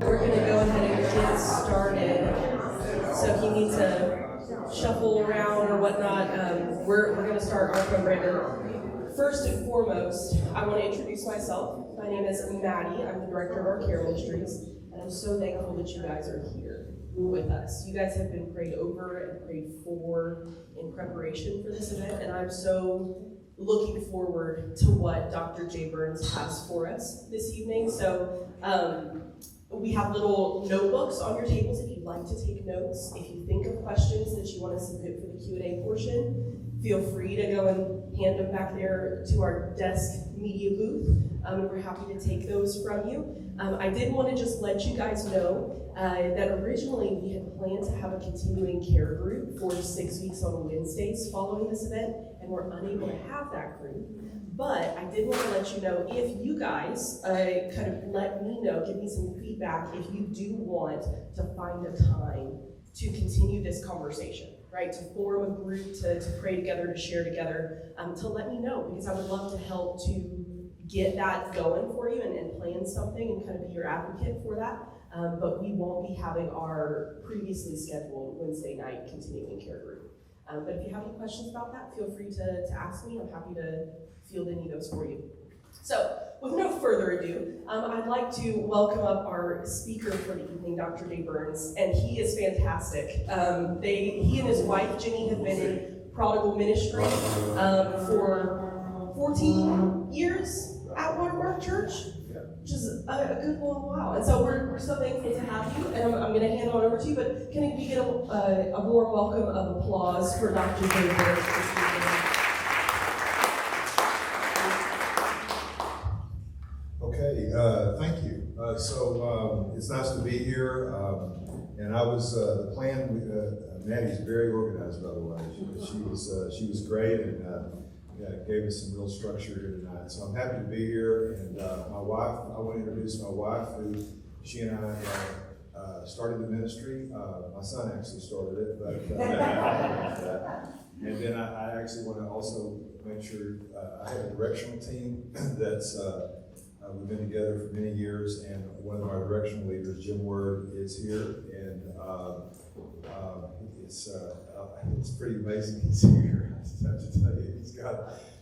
We're going to go ahead and get started. So if you need to shuffle around or whatnot, we're going to start our program. First and foremost, I want to introduce myself. My name is Maddie. I'm the director of our care ministries, and I'm so thankful that you guys are here with us. You guys have been prayed over and prayed for in preparation for this event, and I'm so looking forward to what Dr. J. Burns has for us this evening. So we have little notebooks on your tables if you'd like to take notes. If you think of questions that you want to submit for the Q&A portion, feel free to go and hand them back there to our desk media booth. We're happy to take those from you. I did want to just let you guys know that originally we had planned to have a continuing care group for 6 weeks on Wednesdays following this event, and we're unable to have that group. But I did want to let you know, if you guys kind of let me know, give me some feedback, if you do want to find a time to continue this conversation, right? To form a group, to pray together, to share together, to let me know, because I would love to help to get that going for you and plan something and kind of be your advocate for that. But we won't be having our previously scheduled Wednesday night continuing care group. But if you have any questions about that, feel free to ask me. I'm happy to field any of those for you. So, with no further ado, I'd like to welcome up our speaker for the evening, Dr. J. Burns, and he is fantastic. He and his wife, Jenny, have been in Prodigal ministry for 14 years at WAYWARD Church, which is a good long while. And so we're so thankful to have you, and I'm going to hand it over to you, but can we get a warm welcome of applause for Dr. J. Burns this evening? Okay, thank you. So it's nice to be here, and I was, the plan, Maddie's very organized, by the way. She was great, and gave us some real structure here tonight. So I'm happy to be here, and my wife, I want to introduce my wife, who she and I started the ministry. My son actually started it, but and then I actually want to also make sure I have a directional team that's we've been together for many years, and one of our directional leaders, Jim Word, is here, and it's pretty amazing he's here. I have to tell you,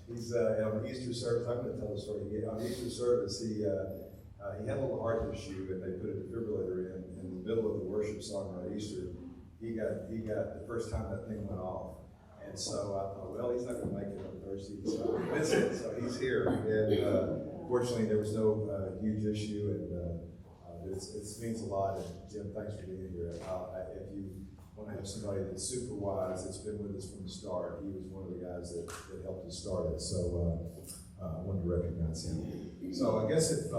he's on Easter service. I'm going to tell the story. On Easter service, he had a little heart issue, and they put a defibrillator in the middle of the worship song on Easter. He got the first time that thing went off, and so I thought, well, he's not going to make it on Thursday, so he's here. And fortunately, there was no huge issue, and it means a lot. And Jim, thanks for being here. If you want to have somebody that's super wise, that's been with us from the start, he was one of the guys that helped us start it. So I wanted to recognize him. So I guess if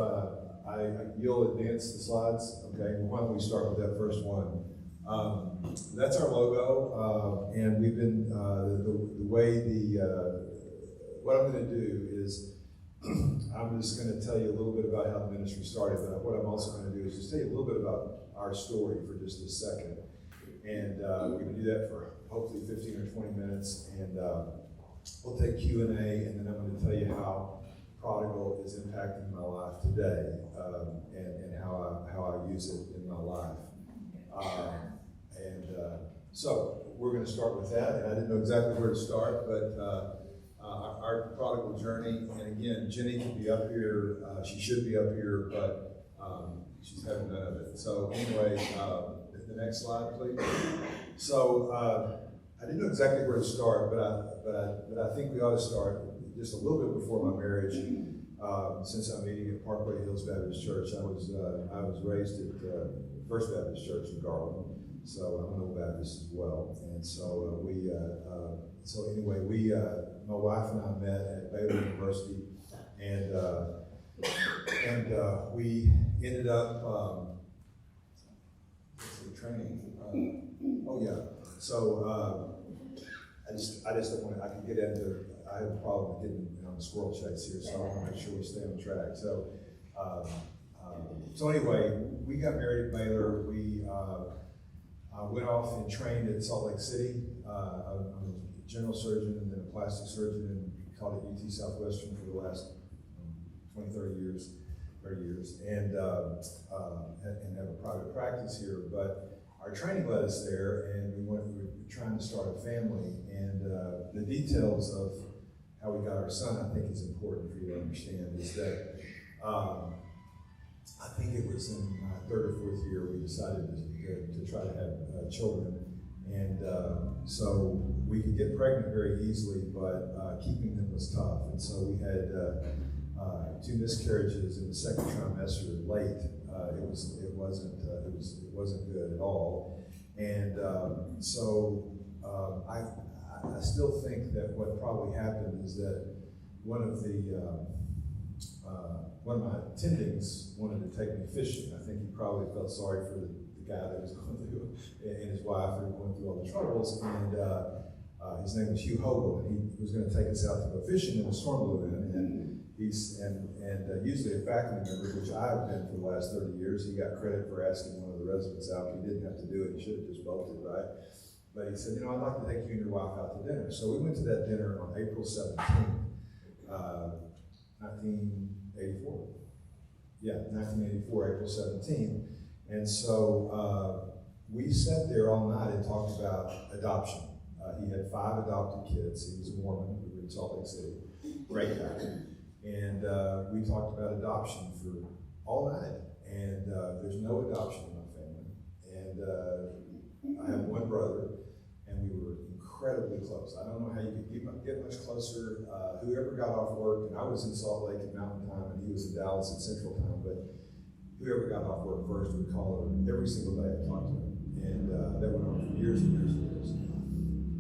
you'll advance the slides, okay? Why don't we start with that first one? That's our logo, and we've been the way what I'm going to do is. I'm just going to tell you a little bit about how the ministry started, but what I'm also going to do is just tell you a little bit about our story for just a second. And we can do that for hopefully 15 or 20 minutes, and we'll take Q&A, and then I'm going to tell you how Prodigal is impacting my life today, and how I use it in my life. So we're going to start with that, and I didn't know exactly where to start, but our prodigal journey, and again, Jenny can be up here, she should be up here, but she's having none of it. So anyway, the next slide, please. So I didn't know exactly where to start, but I think we ought to start just a little bit before my marriage. Since I'm meeting at Parkway Hills Baptist Church, I was raised at First Baptist Church in Garland, so I'm an old Baptist as well. And so my wife and I met at Baylor University, and we ended up training. So I just don't want to. I can get into. I have a problem with getting on the squirrel chase here, so I want to make sure we stay on track. So anyway, we got married at Baylor. We went off and trained at Salt Lake City. I'm a general surgeon and then a plastic surgeon, and taught at UT Southwestern for the last 20, 30 years. 30 years, and have a private practice here. But our training led us there, and we were trying to start a family. And the details of how we got our son, I think, is important for you to understand. Is that I think it was in my third or fourth year we decided to try to have children. And so we could get pregnant very easily, but keeping them was tough. And so we had 2 miscarriages in the second trimester late. It wasn't good at all. And so I still think that what probably happened is that one of my attendings wanted to take me fishing. I think he probably felt sorry for the guy that was going through, and his wife were going through all the troubles, and his name was Hugh Hogle, and he was going to take us out to go fishing, and a storm blew in, and usually a faculty member, which I've been for the last 30 years, he got credit for asking one of the residents out. He didn't have to do it, he should have just bolted, right? But he said, I'd like to take you and your wife out to dinner. So we went to that dinner on April 17th, 1984. Yeah, 1984, April 17th. And so we sat there all night and talked about adoption. He had 5 adopted kids. He was a Mormon. We were in Salt Lake City. Great guy. And we talked about adoption for all night. And there's no adoption in my family. And I have one brother, and we were incredibly close. I don't know how you could get much closer. Whoever got off work, and I was in Salt Lake at Mountain Time, and he was in Dallas at Central Time, but whoever got off work first would call her every single day and talk to him. And that went on for years and years and years.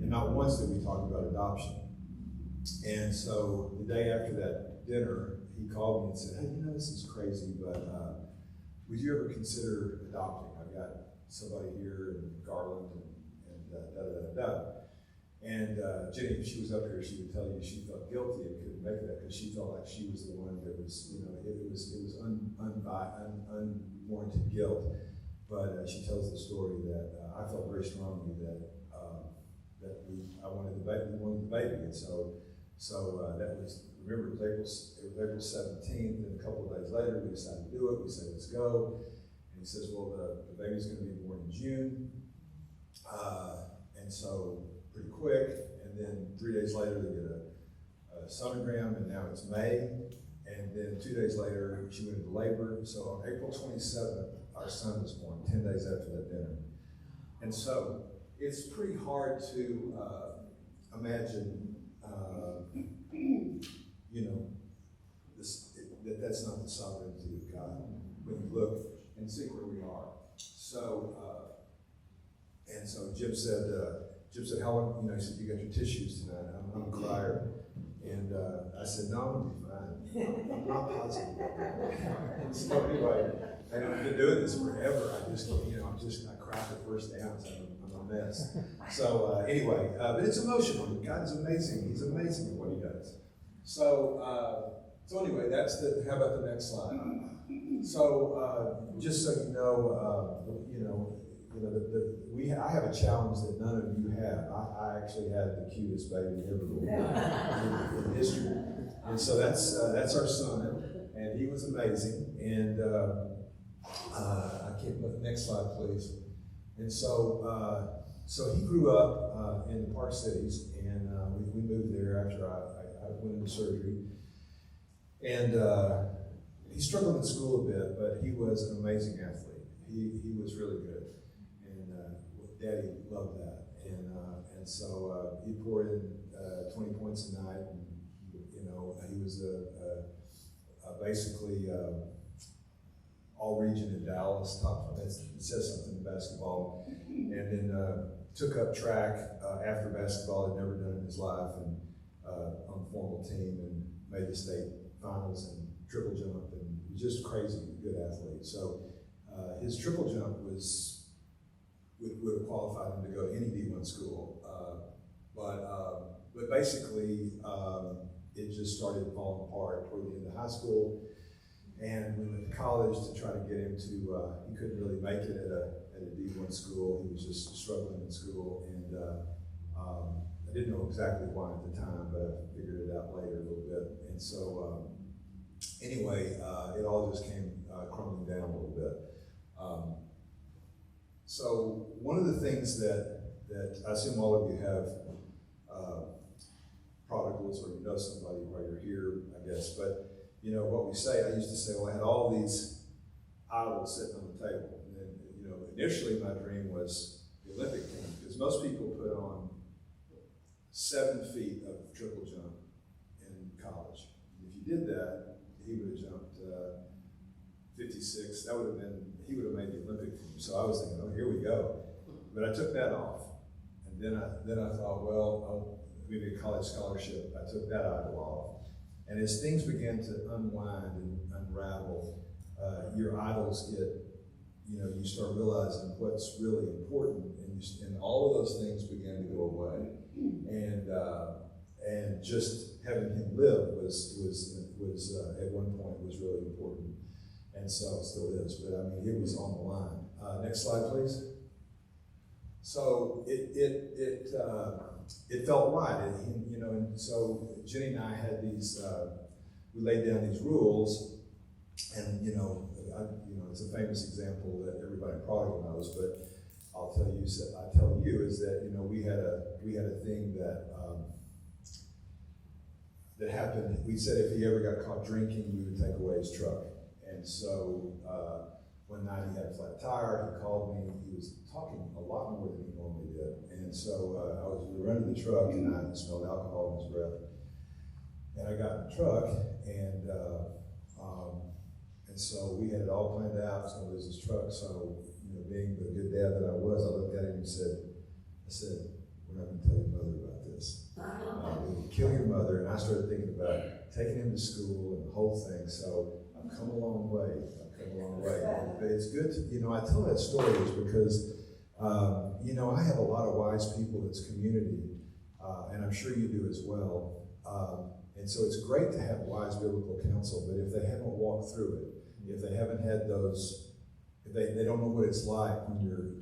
And not once did we talk about adoption. And so the day after that dinner, he called me and said, hey, this is crazy, but would you ever consider adopting? I've got somebody here in Garland and da-da-da-da-da. And Jenny, if she was up here, she would tell you she felt guilty and couldn't make that because she felt like she was the one that was, it was unwarranted guilt. But she tells the story that I felt very strongly that I wanted the baby, and so that was, remember, it was April 17th, and a couple of days later we decided to do it. We said, let's go. And he says, well, the baby's going to be born in June, and so pretty quick. And then 3 days later they get a sonogram, and now it's May. And then 2 days later she went into labor. So on April 27th, our son was born, 10 days after that dinner. And so it's pretty hard to imagine, that's not the sovereignty of God when you look and see where we are. So, and so Jim said, how long, he said, you got your tissues tonight? I'm a crier. And I said, no, I'm going to be fine. I'm not positive about that. And so anyway, and I've been doing this forever. I cried the first ounce. I'm a mess. So anyway, but it's emotional. God is amazing. He's amazing at what he does. So anyway, how about the next slide? So just so you know, I have a challenge that none of you have. I actually had the cutest baby ever in history, and so that's our son, and he was amazing. And I can't put next slide, please. And so he grew up in the Park Cities, and we moved there after I went into surgery. And he struggled in school a bit, but he was an amazing athlete. He was really good, and Daddy loved that. And so he poured in 20 points a night, and he was basically all region in Dallas, top. It says something in basketball, and then took up track after basketball. Had never done it in his life, and on the formal team, and made the state finals and triple jump, and was just crazy good athlete. So his triple jump would have qualified him to go to any D1 school, but basically it just started falling apart toward the end of high school, and we went to college to try to get him to. He couldn't really make it at a D1 school. He was just struggling in school, and I didn't know exactly why at the time, but I figured it out later a little bit. And so, anyway, it all just came crumbling down a little bit. So one of the things that I assume all of you have prodigals, or you know somebody while you're here, I guess. But you know what we say. I used to say, well, I had all these idols sitting on the table, and then you know initially my dream was the Olympic team, because most people put on 7 feet of triple jump in college. If you did that, he would have jumped 56. That would have been, he would have made the Olympic team. So I was thinking, oh, here we go. But I took that off, and then I thought, well, maybe a college scholarship. I took that idol off, and as things began to unwind and unravel, your idols get, you know, you start realizing what's really important, and all of those things began to go away, and just having him live was at one point was really important, and so it still is. But I mean, it was on the line. Next slide, please. So it felt right, and, you know, and so Jenny and I had these. We laid down these rules, and you know, it's a famous example that everybody probably knows, but I'll tell you. I tell you is that, you know, we had a thing that that happened. We said if he ever got caught drinking, we would take away his truck. And so one night he had a flat tire. He called me. He was talking a lot more than he normally did. And so we were under the truck, and I smelled alcohol in his breath. And I got in the truck, and so we had it all planned out. I was going to lose his truck. So, you know, being the good dad that I was, I looked at him and said, we're not going to tell your mother about this. We'll kill your mother. And I started thinking about taking him to school and the whole thing. So I've come a long way. But it's good to, you know, I tell that story is because, you know, I have a lot of wise people in this community, and I'm sure you do as well. And so it's great to have wise biblical counsel, but if they haven't walked through it, if they haven't had those, if they don't know what it's like when you're,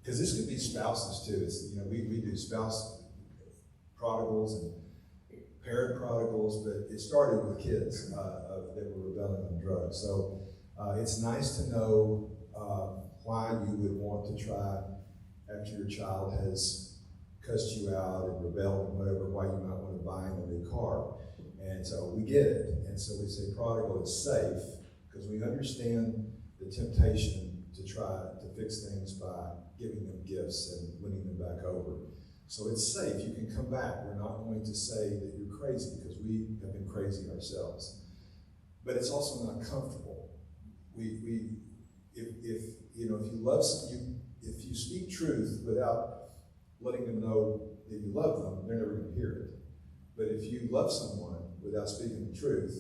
because this could be spouses too. It's, you know, we do spouse prodigals and parent prodigals, but it started with kids that were rebelling on drugs. So it's nice to know why you would want to try, after your child has cussed you out and rebelled and whatever, why you might want to buy him a new car. And so we get it. And so we say prodigal is safe because we understand the temptation to try to fix things by giving them gifts and winning them back over. So it's safe. You can come back. We're not going to say that you're crazy because we have been crazy ourselves. But it's also not comfortable. If you speak truth without letting them know that you love them, they're never going to hear it. But if you love someone without speaking the truth,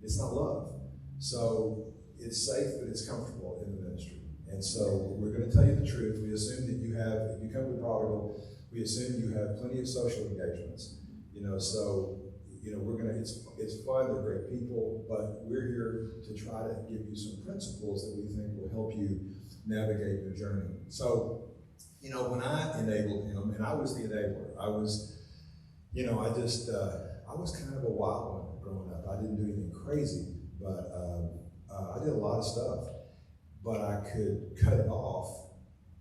it's not love. So it's safe, but it's comfortable in the ministry. And so we're going to tell you the truth. We assume that you have, if you come to Prodigal, we assume you have plenty of social engagements. You know, so, you know, we're going to, it's fun, they're great people, but we're here to try to give you some principles that we think will help you navigate your journey. So, you know, when I enabled him, and I was the enabler, I was, you know, I was kind of a wild one growing up. I didn't do anything crazy, but I did a lot of stuff. But I could cut it off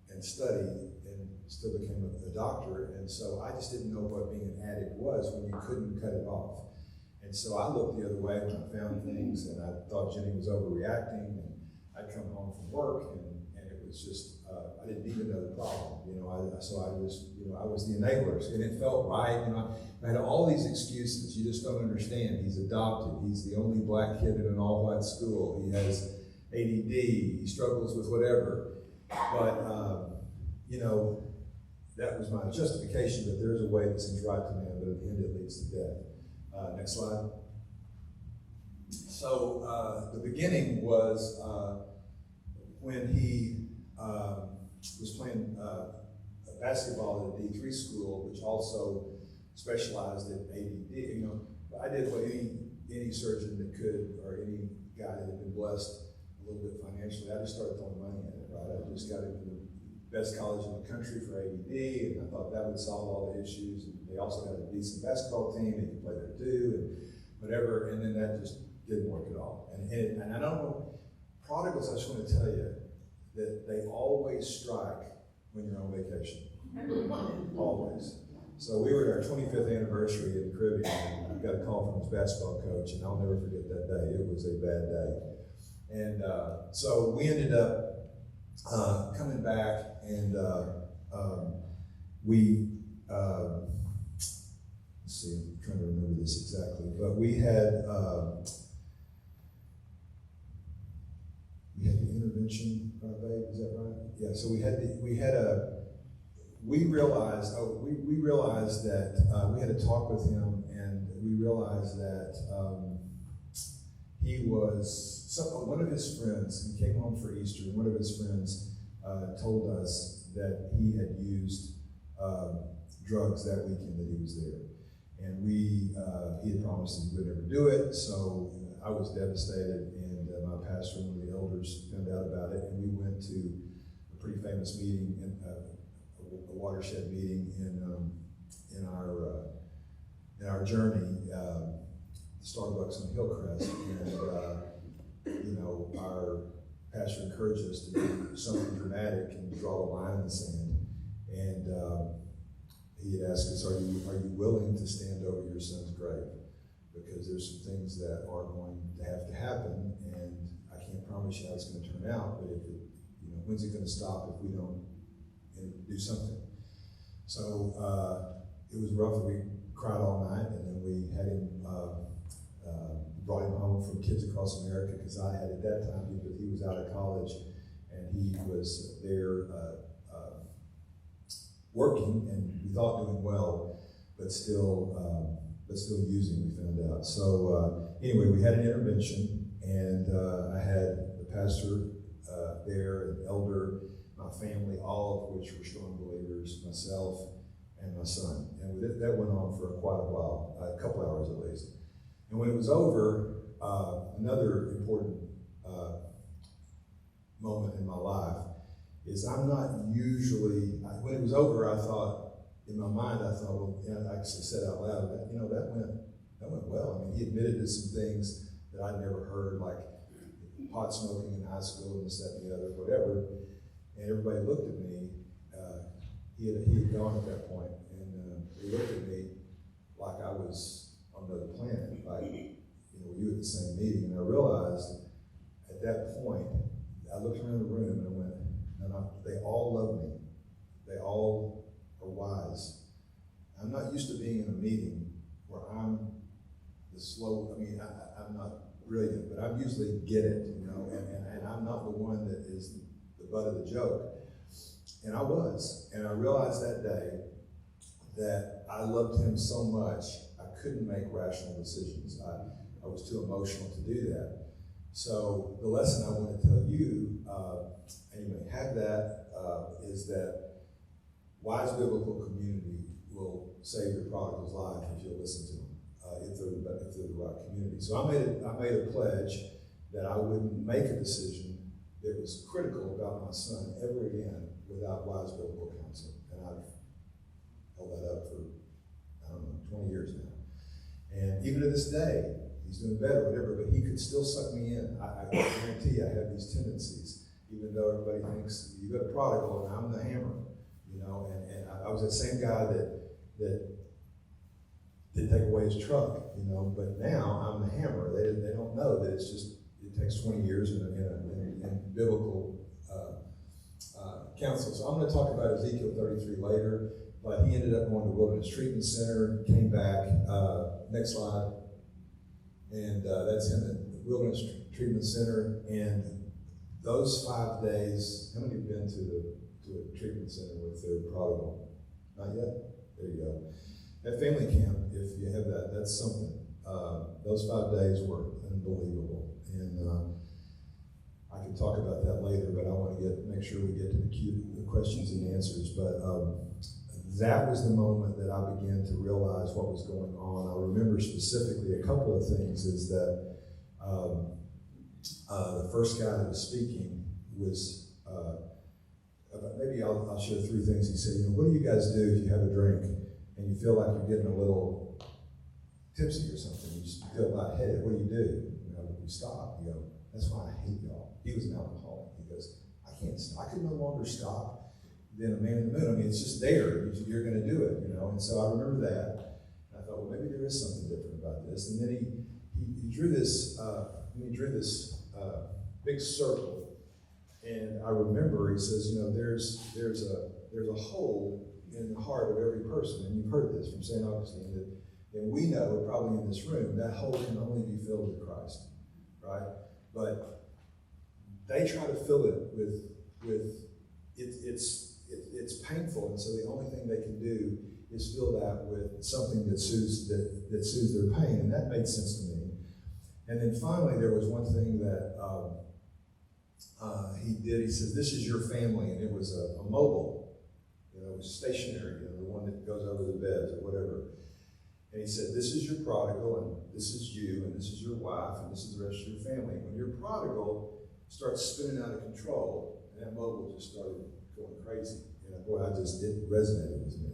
and study and still became a doctor. And so I just didn't know what being an addict was when you couldn't cut it off. And so I looked the other way when I found things, and I thought Jenny was overreacting, and I'd come home from work, and it was just, I didn't even know the problem, you know, I was the enabler, and it felt right, you know, I had all these excuses. You just don't understand. He's adopted. He's the only black kid in an all-white school. He has ADD. He struggles with whatever. But, you know, that was my justification that there's a way that seems right to man, but at the end it leads to death. Next slide. So the beginning was when he was playing basketball at a D3 school, which also specialized in ADD. You know, I did what any surgeon that could, or any guy that had been blessed a little bit financially. I just started throwing money at it, right? I just got into the best college in the country for ADD, and I thought that would solve all the issues. And they also had a decent basketball team, they could play there too, and whatever. And then that just didn't work at all. And I don't know, prodigals, I just want to tell you that they always strike when you're on vacation. Always. So we were at our 25th anniversary in the Caribbean, and I got a call from his basketball coach, and I'll never forget that day. It was a bad day. And so we ended up coming back, and let's see, I'm trying to remember this exactly, but we had the intervention, babe, is that right? Yeah, so we realized that we had a talk with him, and we realized that he was, one of his friends, he came home for Easter, and one of his friends told us that he had used drugs that weekend that he was there. And he had promised that he would never do it, so I was devastated, and my pastor and one of the elders found out about it, and we went to a pretty famous meeting, a watershed meeting in our journey, Starbucks on Hillcrest, and our pastor encouraged us to do something dramatic and draw a line in the sand, and he had asked us, are you willing to stand over your son's grave? Because there's some things that are going to have to happen, and I can't promise you how it's going to turn out, but when's it going to stop if we don't do something? So it was rough. We cried all night, and then we had him, brought him home from Kids Across America, because I had at that time, he was out of college, and he was there working, and we thought doing well, but still using, we found out. So anyway, we had an intervention, and I had the pastor there, an elder, my family, all of which were strong believers, myself and my son. And that went on for quite a while, a couple hours at least. And when it was over, another important moment in my life is I'm not usually, when it was over, I thought, in my mind, I thought, well, I actually said out loud, that went well. I mean, he admitted to some things that I'd never heard, like pot smoking in high school and this, that, and the other, whatever. And everybody looked at me. He had gone at that point, and they looked at me like I was on another planet, like, were you at the same meeting? And I realized at that point, I looked around the room and I went, no, they all love me. They all are wise. I'm not used to being in a meeting where I'm the slow, I'm not brilliant, but I usually get it, and I'm not the one that is the butt of the joke. And I was, and I realized that day that I loved him so much, I couldn't make rational decisions. I was too emotional to do that. So the lesson I want to tell you, and you may have that, is that wise biblical community will save your prodigal's life if you'll listen to them, if they're the right community. So I made a pledge that I wouldn't make a decision that was critical about my son ever again without wise biblical counsel. And I've held that up for, 20 years now. And even to this day, he's doing better, whatever, but he could still suck me in. I guarantee you I have these tendencies, even though everybody thinks you got a prodigal and I'm the hammer, and I was that same guy that didn't take away his truck, but now I'm the hammer. They don't know that it takes 20 years in biblical counsel. So I'm going to talk about Ezekiel 33 later, but he ended up going to Wilderness Treatment Center, came back, next slide, and that's in the Wilderness Treatment Center. And those 5 days, how many have been to a treatment center with their prodigal? Not yet? There you go. At family camp, if you have that, that's something. Those 5 days were unbelievable. And I can talk about that later, but I want to make sure we get to the questions and answers. But that was the moment that I began to realize what was going on. I remember specifically a couple of things is that the first guy that was speaking was, maybe I'll share 3 things. He said, what do you guys do if you have a drink and you feel like you're getting a little tipsy or something? You just feel lightheaded. What do you do? you stop? You go, that's why I hate y'all. He was an alcoholic. He goes, I can't stop. I could no longer stop than a man in the moon. I mean, it's just there. You're going to do it, you know. And so I remember that. And I thought, well, maybe there is something different about this. And then he drew this big circle. And I remember he says, you know, there's a hole in the heart of every person. And you've heard this from St. Augustine, that we know, probably in this room, that hole can only be filled with Christ, right? But they try to fill it with it's painful, and so the only thing they can do is fill that with something that soothes their pain, and that made sense to me. And then finally, there was one thing that he did. He says, "This is your family," and it was a mobile, you know, it was stationary, you know, the one that goes over the beds or whatever. And he said, "This is your prodigal, and this is you, and this is your wife, and this is the rest of your family." When your prodigal starts spinning out of control, and that mobile just started going crazy. You know, boy, it resonated with me.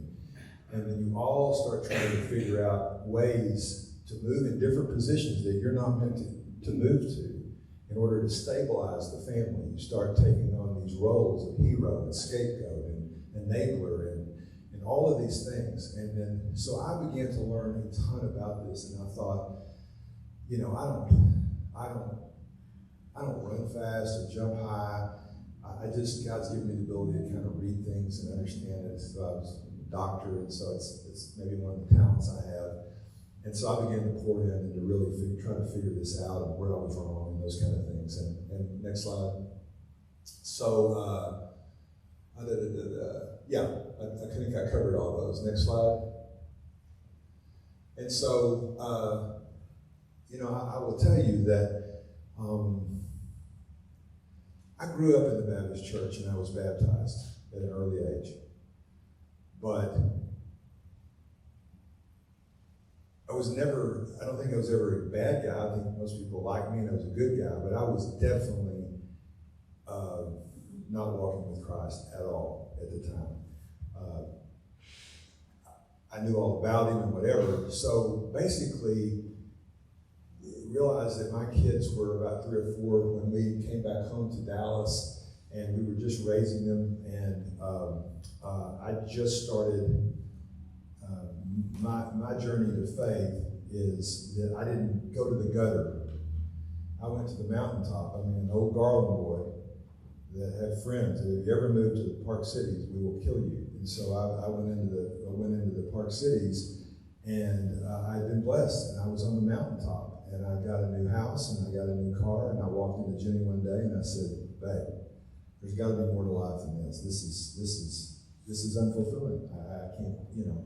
And then you all start trying to figure out ways to move in different positions that you're not meant to move to in order to stabilize the family. You start taking on these roles of hero and scapegoat and enabler and all of these things. And then, so I began to learn a ton about this, and I thought, you know, I don't run fast or jump high. God's given me the ability to kind of read things and understand it. So I was a doctor, and so it's maybe one of the talents I have. And so I began to pour in and to really try to figure this out and where I was wrong and those kind of things. And next slide. So, I think I covered all those. Next slide. And so, you know, I will tell you that I grew up in the Baptist church and I was baptized at an early age. But I don't think I was ever a bad guy. I think most people liked me and I was a good guy, but I was definitely not walking with Christ at all at the time. I knew all about him and whatever. So basically, realized that my kids were about 3 or 4 when we came back home to Dallas, and we were just raising them. And I just started my journey to faith is that I didn't go to the gutter. I went to the mountaintop. I mean, an old Garland boy that had friends. If you ever moved to the Park Cities, we will kill you. And so I went into the Park Cities, and I'd been blessed, and I was on the mountaintop, and I got a new house, and I got a new car, and I walked into Jenny one day, and I said, "Babe, there's got to be more to life than this. This is unfulfilling. I can't, you know."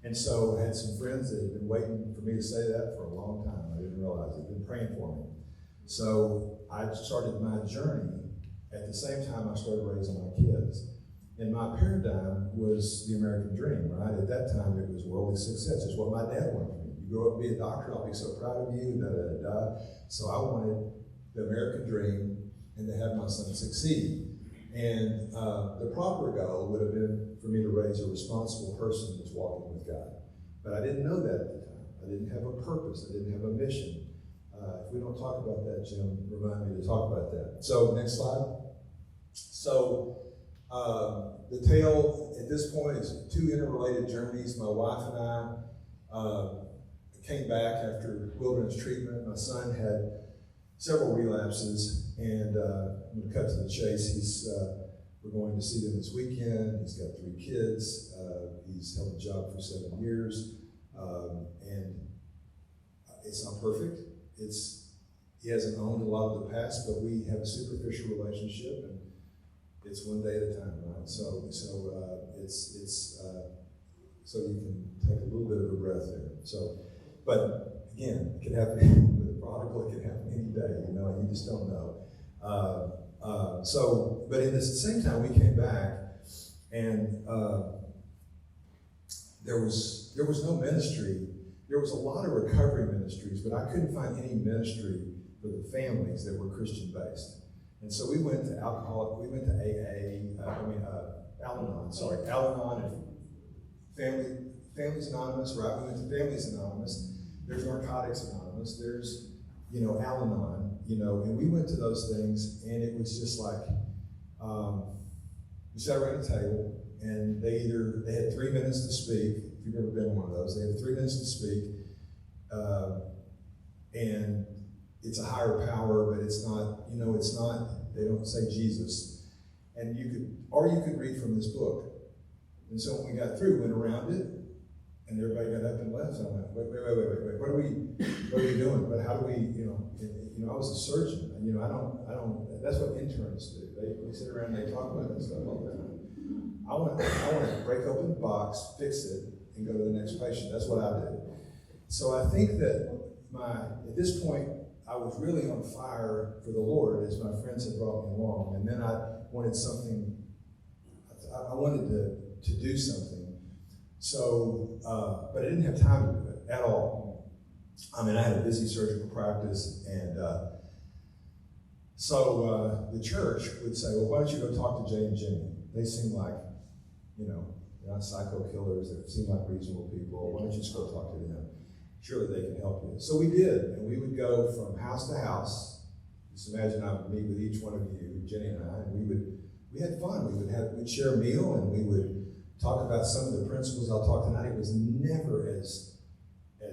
And so I had some friends that had been waiting for me to say that for a long time. I didn't realize they'd been praying for me. So I started my journey at the same time I started raising my kids. And my paradigm was the American dream, right? At that time, it was worldly success. It's what my dad wanted for me. You grow up and be a doctor, I'll be so proud of you, da-da-da-da. So I wanted the American dream and to have my son succeed. And the proper goal would have been for me to raise a responsible person that's walking with God. But I didn't know that at the time. I didn't have a purpose. I didn't have a mission. If we don't talk about that, Jim, remind me to talk about that. So next slide. So the tale at this point is 2 interrelated journeys. My wife and I came back after wilderness treatment. My son had several relapses, and I'm going to cut to the chase. We're going to see them this weekend. He's got 3 kids. He's held a job for 7 years, and it's not perfect. He hasn't owned a lot of the past, but we have a superficial relationship, and it's one day at a time, right? So you can take a little bit of a breath there. So, but again, it can happen with a prodigal. It can happen any day. You know, you just don't know. But at the same time, we came back, and there was no ministry. There was a lot of recovery ministries, but I couldn't find any ministry for the families that were Christian-based. And so we went to Al-Anon and Families Anonymous, right? We went to Families Anonymous. There's Narcotics Anonymous. There's Al-Anon, and we went to those things, and it was just like, we sat around a table, and they had 3 minutes to speak. If you've ever been in one of those, they had 3 minutes to speak, and it's a higher power, but it's not, they don't say Jesus. And you could read from this book. And so when we got through, we went around it, and everybody got up and left. And I went, wait, what are we doing? But how do we, I was a surgeon, and I don't, that's what interns do. They sit around and they talk about that stuff all the time. I want to break open the box, fix it, and go to the next patient. That's what I did. So I think that at this point, I was really on fire for the Lord as my friends had brought me along. And then I wanted something, I wanted to do something. So, but I didn't have time to do it at all. I mean, I had a busy surgical practice, and so the church would say, well, why don't you go talk to Jay and Jimmy? They seem like, they're not psycho killers, they seem like reasonable people. Why don't you just go talk to them? Surely they can help you. So we did, and we would go from house to house. Just imagine I would meet with each one of you, Jenny and I, and we had fun. We'd share a meal, and we would talk about some of the principles I'll talk tonight. It was never as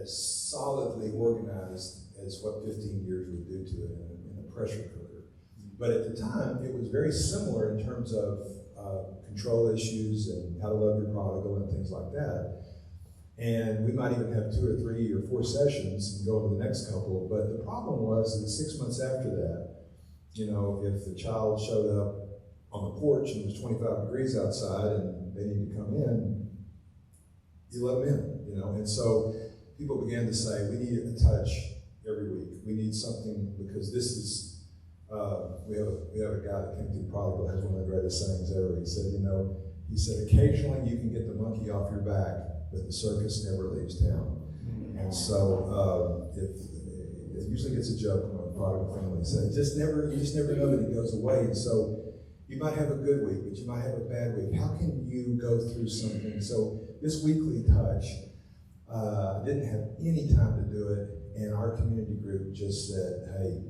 solidly organized as what 15 years would do to it in a pressure cooker. But at the time, it was very similar in terms of control issues and how to love your prodigal and things like that. And we might even have 2 or 3 or 4 sessions and go to the next couple. But the problem was that 6 months after that, if the child showed up on the porch and it was 25 degrees outside and they need to come in, you let them in, And so people began to say, we need a touch every week. We need something, because this is, we have a guy that came through Prodigal, has one of the greatest sayings ever. He said, occasionally you can get the monkey off your back, but the circus never leaves town. And so it usually gets a joke when a prodigal family says, you just never know that it goes away. And so you might have a good week, but you might have a bad week. How can you go through something? So this weekly touch, I didn't have any time to do it, and our community group just said, hey,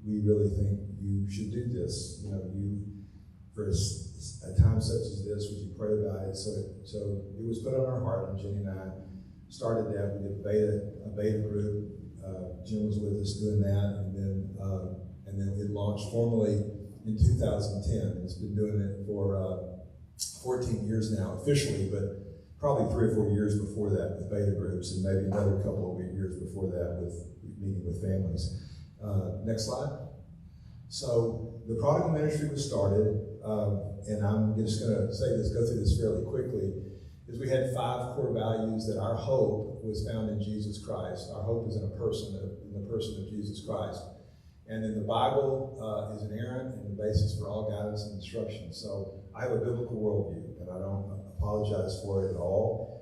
we really think you should do this. For a time such as this, would you pray about it? So it was put on our heart, and Jenny and I started that. We did a beta group. Jim was with us doing that, and then it launched formally in 2010. It's been doing it for 14 years now, officially, but probably 3 or 4 years before that with beta groups, and maybe another couple of years before that with meeting with families. Next slide. So the Prodigal Ministry was started, and I'm just going to go through this fairly quickly, is we had 5 core values that our hope was found in Jesus Christ. Our hope is in the person of Jesus Christ. And then the Bible is inerrant and the basis for all guidance and instruction. So I have a biblical worldview, and I don't apologize for it at all.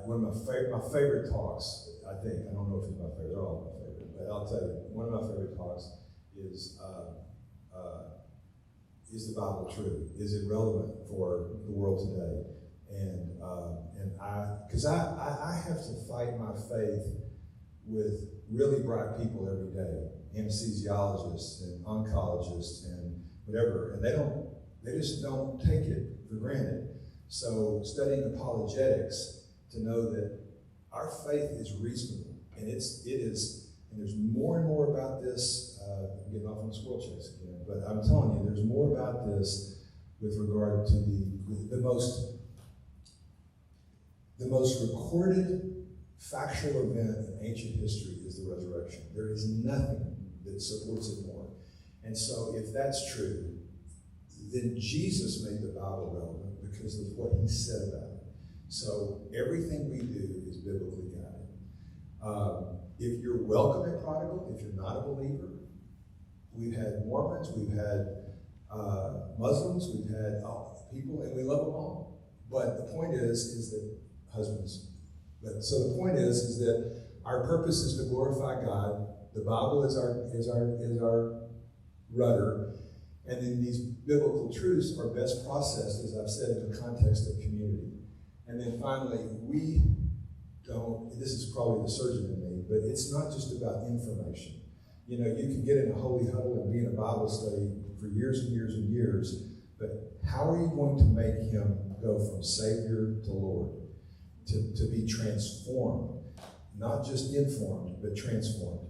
One of my favorite talks, I don't know if it's my favorite, they're all my favorite, but I'll tell you, one of my favorite talks is the Bible true? Is it relevant for the world today? Because I have to fight my faith with really bright people every day, anesthesiologists and oncologists and whatever, and they just don't take it for granted. So studying apologetics to know that our faith is reasonable, and it is, and there's more and more about this. I'm getting off on a squirrel chase again, but I'm telling you, there's more about this with regard to the most recorded factual event in ancient history is the resurrection. There is nothing that supports it more. And so if that's true, then Jesus made the Bible relevant because of what he said about it. So everything we do is biblically guided. If you're welcome at Prodigal, if you're not a believer, we've had Mormons, we've had Muslims, we've had people, and we love them all. But the point is that husbands. So the point is that our purpose is to glorify God. The Bible is our rudder, and then these biblical truths are best processed, as I've said, in the context of community. And then finally, we this is probably the surgeon in me, but it's not just about information. You know, you can get in a holy huddle and be in a Bible study for years and years and years, but how are you going to make him go from Savior to Lord? To be transformed, not just informed, but transformed.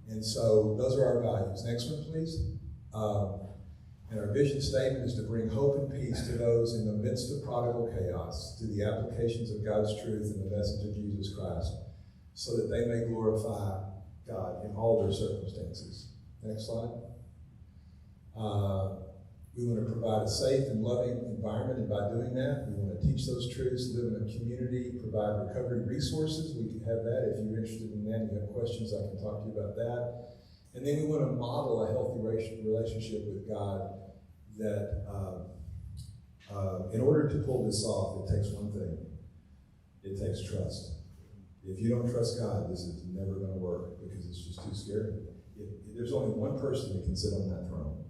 And so those are our values. Next one, please. And our vision statement is to bring hope and peace to those in the midst of prodigal chaos through the applications of God's truth and the message of Jesus Christ, so that they may glorify God in all their circumstances. Next slide. We want to provide a safe and loving environment, and by doing that, we want to teach those truths, live in a community, provide recovery resources. We can have that. If you're interested in that and you have questions, I can talk to you about that. And then we want to model a healthy relationship with God that, in order to pull this off, it takes one thing. It takes trust. If you don't trust God, this is never going to work because it's just too scary. There's only one person that can sit on that throne.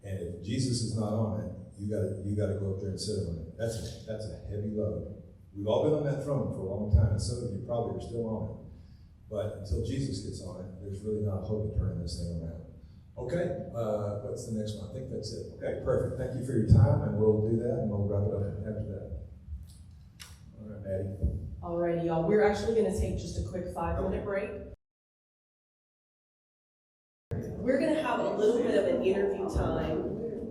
And if Jesus is not on it, you gotta go up there and sit on it. That's a heavy load. We've all been on that throne for a long time, and some of you probably are still on it. But until Jesus gets on it, there's really not a hope of turning this thing around. Okay, what's the next one? I think that's it. Okay, perfect. Thank you for your time, and we'll do that, and we'll wrap it up after that. All right, Maddie. Alrighty, y'all. We're actually going to take just a quick 5-minute break. We're going to have a little bit of an interview time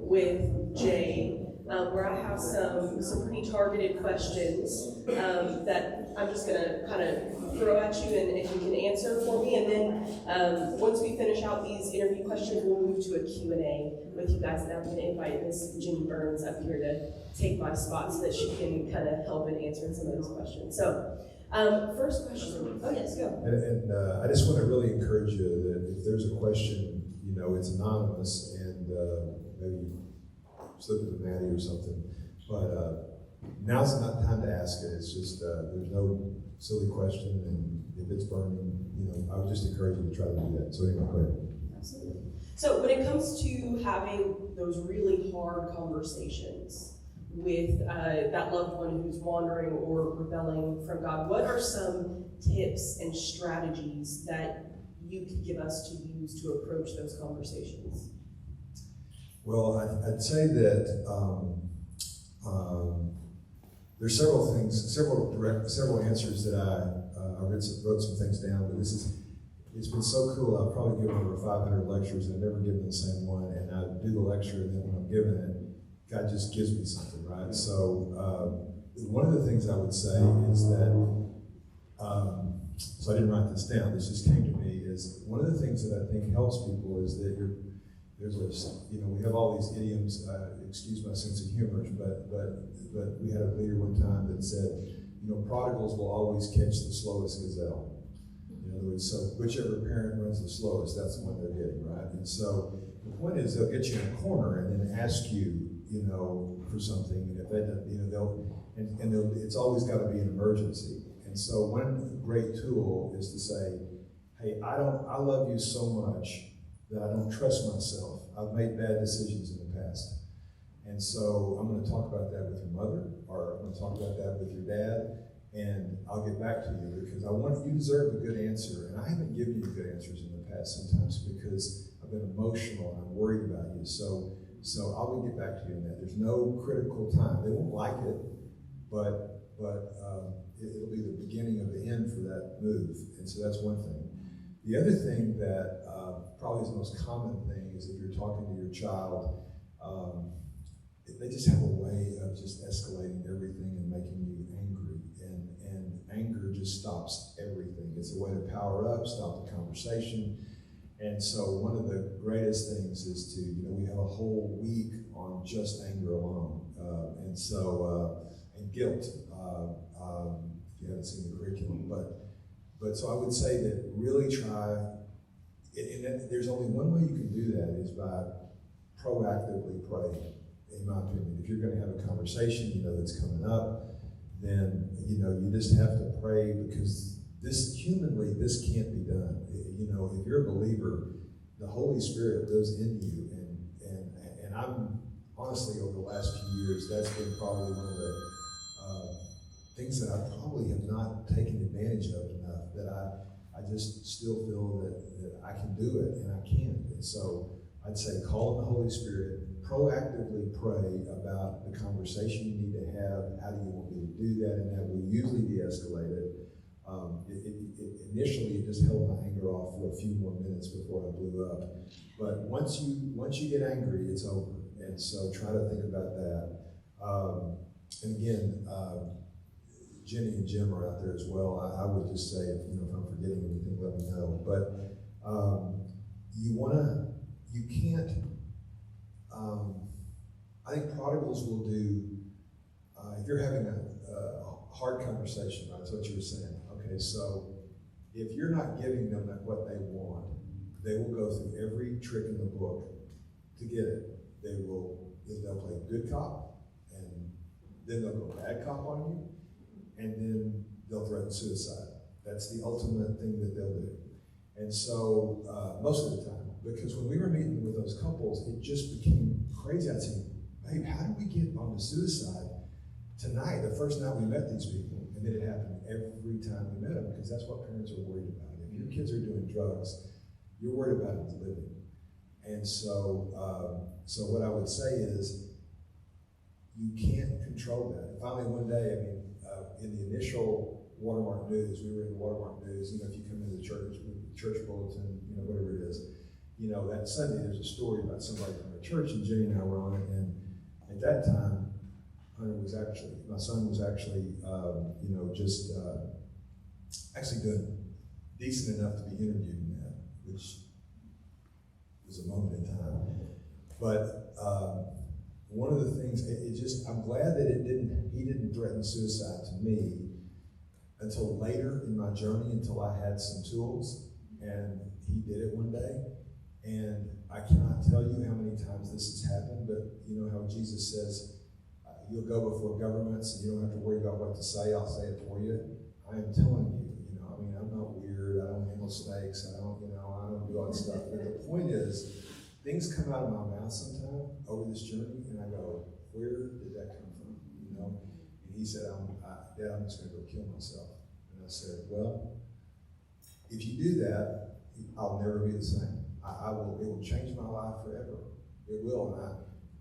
with Jay, where I have some pretty targeted questions that I'm just going to kind of throw at you, and if you can answer for me. And then once we finish out these interview questions, we'll move to a Q&A with you guys. And I'm going to invite Miss Jenny Burns up here to take my spot so that she can kind of help in answering some of those questions. So, first question. Oh, yes, go. And I just want to really encourage you that if there's a question, you know, it's anonymous, and maybe slip it to Maddie or something. But now's not time to ask it. It's just there's no silly question, and if it's burning, you know, I would just encourage you to try to do that. So anyway, go ahead. Absolutely. So when it comes to having those really hard conversations with that loved one who's wandering or rebelling from God, what are some tips and strategies that you could give us to use to approach those conversations? Well, I'd say that there's several things, several answers that I wrote some things down, but it's been so cool. I've probably given over 500 lectures, and I've never given the same one, and I do the lecture, and then when I'm giving it, God just gives me something, right? So one of the things I would say is that, so I didn't write this down, this just came to me, is one of the things that I think helps people is that we have all these idioms, excuse my sense of humor, but we had a leader one time that said, you know, prodigals will always catch the slowest gazelle. In other words, so whichever parent runs the slowest, that's the one they're getting, right? And so the point is they'll get you in a corner and then ask you, you know, for something, and if they don't, you know, it's always got to be an emergency. And so one great tool is to say, hey, I love you so much that I don't trust myself. I've made bad decisions in the past. And so I'm going to talk about that with your mother, or I'm going to talk about that with your dad, and I'll get back to you because you deserve a good answer. And I haven't given you good answers in the past sometimes because I've been emotional and I'm worried about you. So I will get back to you on that. There's no critical time. They won't like it, but it'll be the beginning of the end for that move. And so that's one thing. The other thing that probably is the most common thing is if you're talking to your child, they just have a way of just escalating everything and making you angry. And anger just stops everything. It's a way to power up, stop the conversation. And so one of the greatest things is to, you know, we have a whole week on just anger alone. And guilt, if you haven't seen the curriculum. But so I would say that really try, and there's only one way you can do that is by proactively praying, in my opinion. If you're going to have a conversation, you know, that's coming up, then, you know, you just have to pray because humanly, this can't be done. You know, if you're a believer, the Holy Spirit lives in you, and I'm honestly over the last few years, that's been probably one of the things that I probably have not taken advantage of enough, that I just still feel that I can do it, and I can. And so I'd say call on the Holy Spirit, proactively pray about the conversation you need to have. How do you want me to do that? And that will usually de-escalate it. Initially, it just held my anger off for a few more minutes before I blew up. But once you get angry, it's over. And so try to think about that. And again, Jenny and Jim are out there as well. I would just say, if I'm forgetting anything, let me know. But you can't. I think prodigals will do. If you're having a hard conversation, right? That's what you were saying. Okay, so if you're not giving them what they want, they will go through every trick in the book to get it. They'll play good cop, and then they'll go bad cop on you, and then they'll threaten suicide. That's the ultimate thing that they'll do. And so most of the time, because when we were meeting with those couples, it just became crazy. I'd say, babe, how did we get onto suicide tonight, the first night we met these people? And then it happened every time we met them, because that's what parents are worried about. If your kids are doing drugs, you're worried about them living. And so, what I would say is, you can't control that. And finally, one day, in the initial Watermark News, we were in the Watermark News. If you come into the church bulletin, whatever it is, that Sunday there's a story about somebody from our church, and Jenny and I were on it. And at that time, my son was actually, actually doing decent enough to be interviewed in that, which was a moment in time. But one of the things, I'm glad that he didn't threaten suicide to me until later in my journey, until I had some tools, and he did it one day. And I cannot tell you how many times this has happened, but you know how Jesus says, you'll go before governments and you don't have to worry about what to say, I'll say it for you. I am telling you, I'm not weird, I don't handle snakes, I don't do all that stuff. But the point is, things come out of my mouth sometime over this journey, and I go, where did that come from? And he said, Dad, I'm just gonna go kill myself. And I said, well, if you do that, I'll never be the same. It will change my life forever. It will,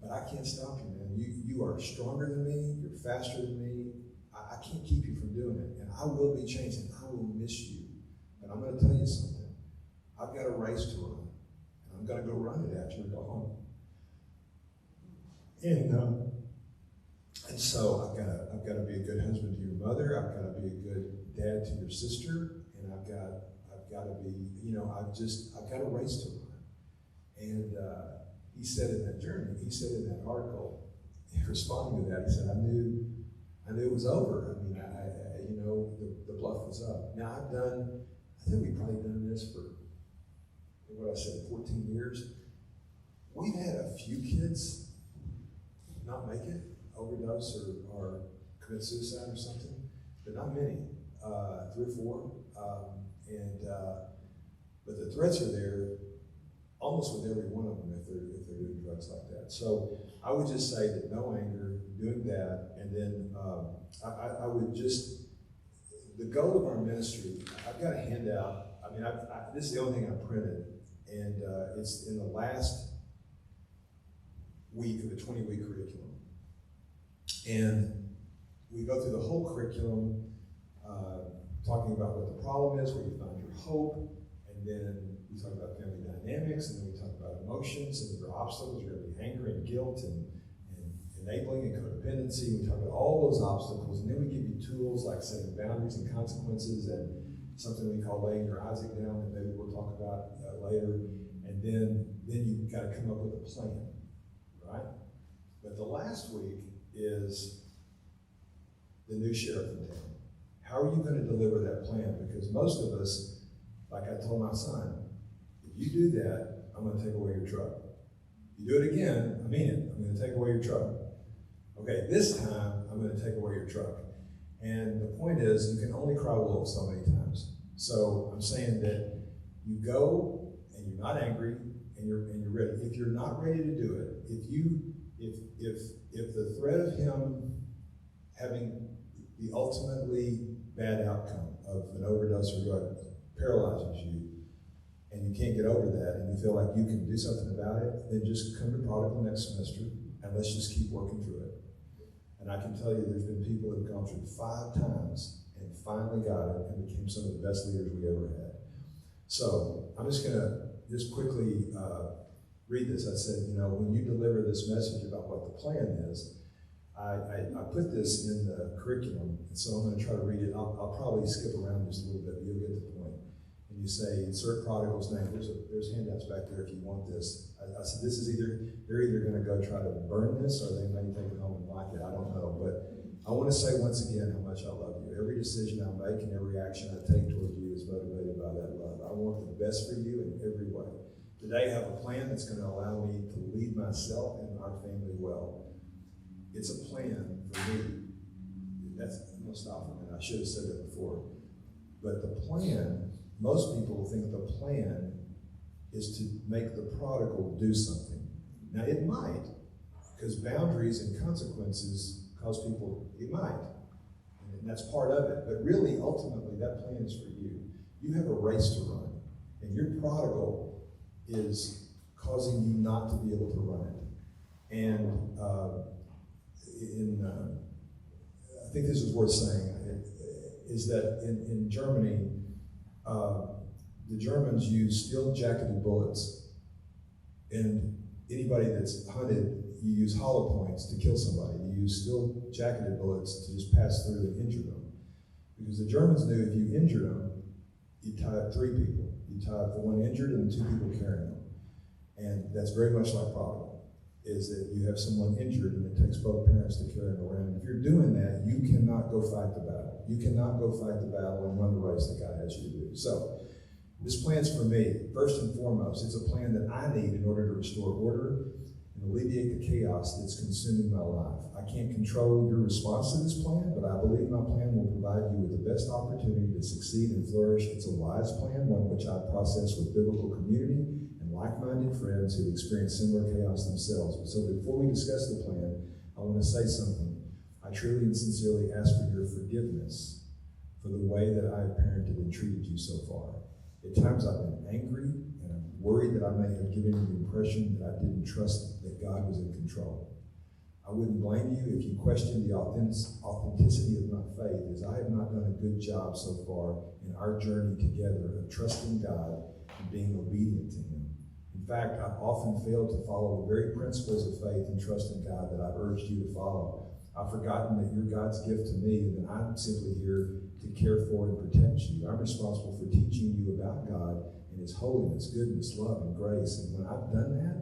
but I can't stop you, man. You are stronger than me, you're faster than me. I can't keep you from doing it, and I will be changed, and I will miss you. But I'm gonna tell you something. I've got a race to run, and I'm gonna go run it after we go home. And so I've got to be a good husband to your mother, I've got to be a good dad to your sister, and I've got to be, I've got a race to run. And he said in that journey, he said in that article, responding to that, he said, I knew it was over. The bluff was up. Now I think we've probably done this for, 14 years. We've had a few kids not make it, overdose or commit suicide or something, but not many, 3 or 4. But the threats are there almost with every one of them if they're doing drugs like that. So I would just say that no anger, doing that, and then I would just, the goal of our ministry, I've got a handout. This is the only thing I printed, and it's in the last week of the 20-week curriculum. And we go through the whole curriculum, talking about what the problem is, where you find your hope, and then we talk about family dynamics, and then we talk about emotions, and your obstacles are going to be anger and guilt and enabling and codependency. We talk about all those obstacles, and then we give you tools like setting boundaries and consequences, and something we call laying your Isaac down that maybe we'll talk about later. And then you've got to come up with a plan, right? But the last week is the new sheriff in town. How are you going to deliver that plan? Because most of us, like I told my son, if you do that, I'm going to take away your truck. If you do it again, I mean it. I'm going to take away your truck. Okay, this time, I'm going to take away your truck. And the point is, you can only cry wolf so many times. So I'm saying that you go and you're not angry and you're ready. If you're not ready to do it, if the threat of him having the ultimately bad outcome of an overdose or drug paralyzes you, and you can't get over that, and you feel like you can do something about it, then just come to Prodigal next semester, and let's just keep working through it. And I can tell you there's been people that have gone through 5 times and finally got it and became some of the best leaders we ever had. So I'm just gonna quickly read this. I said, when you deliver this message about what the plan is, I put this in the curriculum, and so I'm gonna try to read it. I'll probably skip around just a little bit, but you'll get the point. And you say, insert Prodigal's name. There's handouts back there if you want this. I said, this is they're either gonna go try to burn this or they may take it home and like it. I don't know, but I want to say once again how much I love you. Every decision I make and every action I take toward you is motivated by that love. I want the best for you in every way. Today I have a plan that's going to allow me to lead myself and our family well. It's a plan for me. I'm going to stop for a minute. I should have said that before. But the plan, most people think the plan is to make the prodigal do something. Now it might, because boundaries and consequences cause people, it might. And that's part of it. But really, ultimately, that plan is for you. You have a race to run. And your prodigal is causing you not to be able to run it. And I think this is worth saying, is that in Germany, the Germans use steel-jacketed bullets. And anybody that's hunted, you use hollow points to kill somebody. You use steel-jacketed bullets to just pass through and injure them. Because the Germans knew if you injured them, you tie up 3 people. You tie up the one injured and the 2 people carrying them. And that's very much like Prodigal, is that you have someone injured and it takes both parents to carry them around. If you're doing that, you cannot go fight the battle. You cannot go fight the battle and run the race that God has you to do. So, this plan's for me. First and foremost, it's a plan that I need in order to restore order and alleviate the chaos that's consuming my life. I can't control your response to this plan, but I believe my plan will provide you with the best opportunity to succeed and flourish. It's a wise plan, one which I process with biblical community and like-minded friends who've experienced similar chaos themselves. So before we discuss the plan, I want to say something. I truly and sincerely ask for your forgiveness for the way that I have parented and treated you so far. At times I've been angry, and I'm worried that I may have given you the impression that I didn't trust that God was in control. I wouldn't blame you if you questioned the authenticity of my faith, as I have not done a good job so far in our journey together of trusting God and being obedient to Him. In fact, I've often failed to follow the very principles of faith and trust in God that I've urged you to follow. I've forgotten that you're God's gift to me and that I'm simply here to care for and protect you. I'm responsible for teaching you about God and His holiness, goodness, love, and grace. And when I've done that,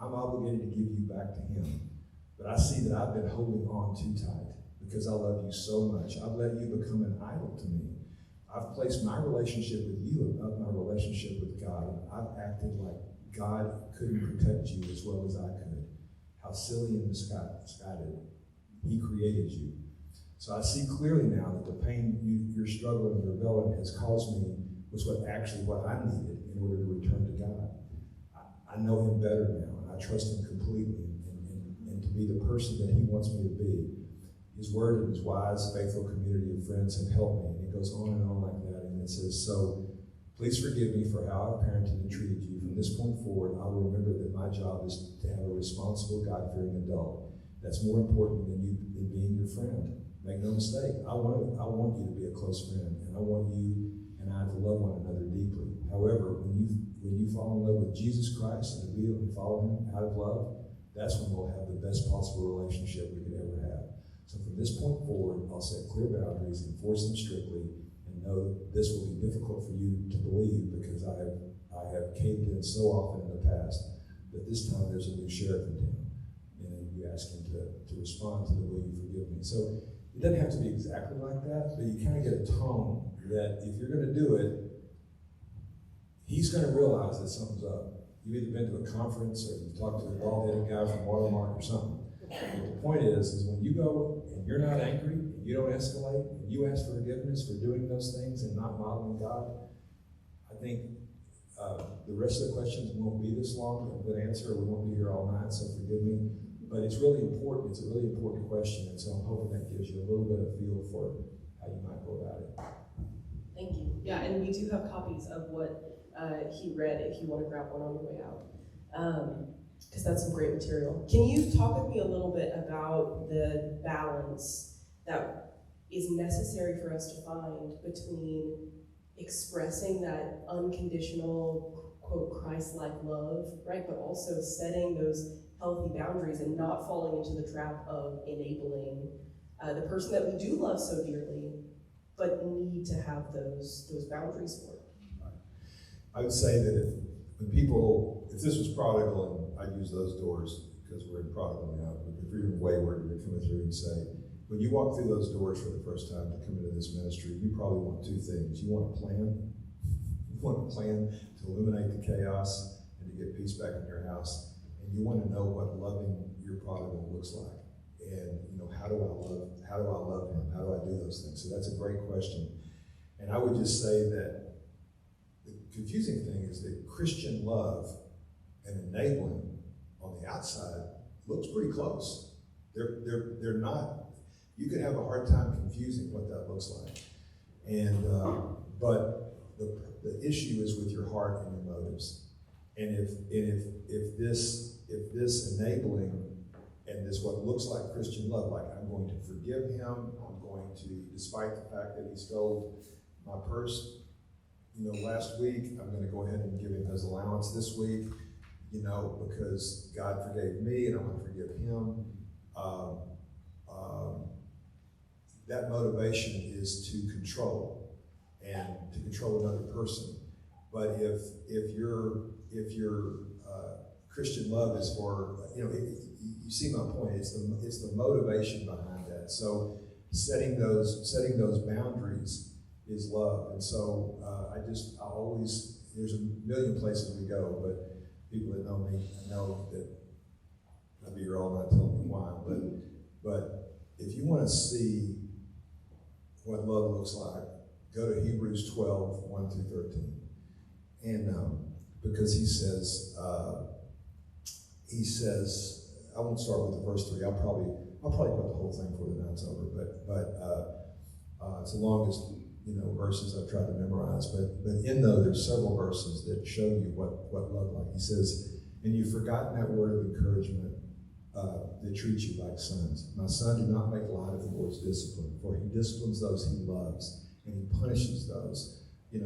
I'm obligated to give you back to Him. But I see that I've been holding on too tight because I love you so much. I've let you become an idol to me. I've placed my relationship with you above my relationship with God. And I've acted like God couldn't protect you as well as I could. How silly and misguided. He created you. So I see clearly now that the pain your struggle and rebellion has caused me was what I needed in order to return to God. I know Him better now, and I trust Him completely and to be the person that He wants me to be. His Word and His wise, faithful community of friends have helped me, and it goes on like that. And it says, so please forgive me for how I've parented and treated you. From this point forward, I will remember that my job is to have a responsible, God-fearing adult. That's more important than being your friend. Make no mistake, I want you to be a close friend, and I want you and I to love one another deeply. However, when you fall in love with Jesus Christ and immediately follow Him out of love, that's when we'll have the best possible relationship we could ever have. So from this point forward, I'll set clear boundaries, enforce them strictly, and know that this will be difficult for you to believe because I have caved in so often in the past. But this time there's a new sheriff in town, and you ask him to respond to the will you forgive me. So it doesn't have to be exactly like that, but you kind of get a tone that if you're going to do it, he's going to realize that something's up. You've either been to a conference or you've talked to a bald-headed guy from Watermark or something. But the point is when you go and you're not angry, and you don't escalate, and you ask for forgiveness for doing those things and not modeling God, I think the rest of the questions won't be this long of an answer. We won't be here all night, so forgive me. But it's really important. It's a really important question, and so I'm hoping that gives you a little bit of feel for how you might go about it. Thank you. Yeah, and we do have copies of what he read if you want to grab one on the way out, because that's some great material. Can you talk with me a little bit about the balance that is necessary for us to find between expressing that unconditional, quote, Christ-like love, right, but also setting those healthy boundaries and not falling into the trap of enabling the person that we do love so dearly, but need to have those boundaries for. I would say that if this was Prodigal, and I'd use those doors because we're in Prodigal now, if you're in WAYWARD, you're coming through and say, when you walk through those doors for the first time to come into this ministry, you probably want two things. You want a plan. You want a plan to eliminate the chaos and to get peace back in your house. And you want to know what loving your prodigal looks like. And how do I love him? How do I do those things? So that's a great question. And I would just say that the confusing thing is that Christian love and enabling on the outside looks pretty close. They're not. You could have a hard time confusing what that looks like. And but the issue is with your heart and your motives. And if this enabling and this what looks like Christian love, like I'm going to forgive him, I'm going to, despite the fact that he stole my purse, last week, I'm going to go ahead and give him his allowance this week, because God forgave me and I want to forgive him. That motivation is to control and to control another person. But if your Christian love is for, you see my point. It's the motivation behind that. So setting those boundaries is love. And so I always, there's a million places we go, but people that know me know that I'll be here all night telling you why. But if you want to see what love looks like, go to Hebrews 12, 1 through 13. And because he says, I won't start with the verse 3. I'll probably put the whole thing for the night's over. But it's the longest verses I've tried to memorize. But in those, there's several verses that show you what love like. He says, and you've forgotten that word of encouragement that treats you like sons. My son, do not make light of the Lord's discipline, for he disciplines those he loves, and he punishes those, who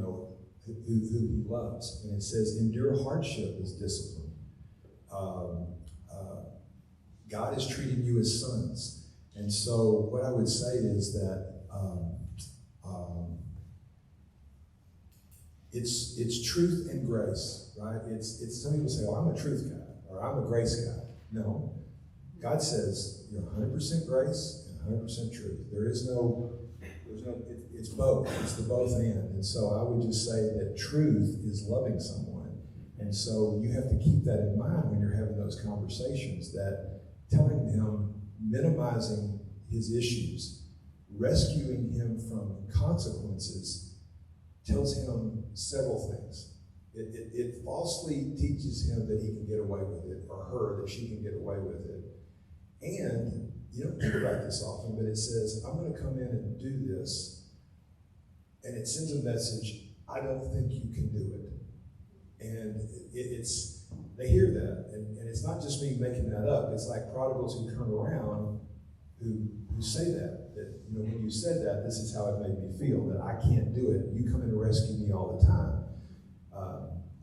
he loves. And it says, endure hardship as discipline. God is treating you as sons. And so what I would say is that it's truth and grace, right? It's some people say, oh, I'm a truth guy, or I'm a grace guy. No. God says you're 100% grace and 100% truth. It's both. It's the both and. And so I would just say that truth is loving someone. And so you have to keep that in mind when you're having those conversations, that telling him, minimizing his issues, rescuing him from consequences, tells him several things. It falsely teaches him that he can get away with it, or her, that she can get away with it. And you don't think about this often, but it says, I'm going to come in and do this. And it sends a message, I don't think you can do it. And they hear that. And it's not just me making that up. It's like prodigals who turn around who say that when you said that, this is how it made me feel, that I can't do it. You come in and rescue me all the time.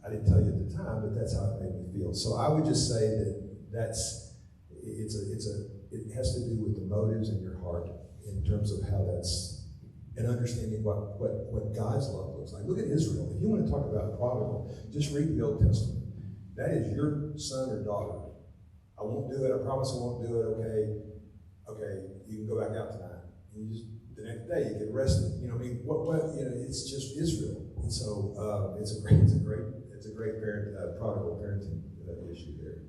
I didn't tell you at the time, but that's how it made me feel. So I would just say that it has to do with the motives in your heart in terms of how that's, and understanding what God's love looks like. Look at Israel. If you want to talk about prodigal, just read the Old Testament. That is your son or daughter. I won't do it. I promise I won't do it. Okay, you can go back out tonight. And the next day you get arrested. It's just Israel. And so it's a great prodigal parenting issue there.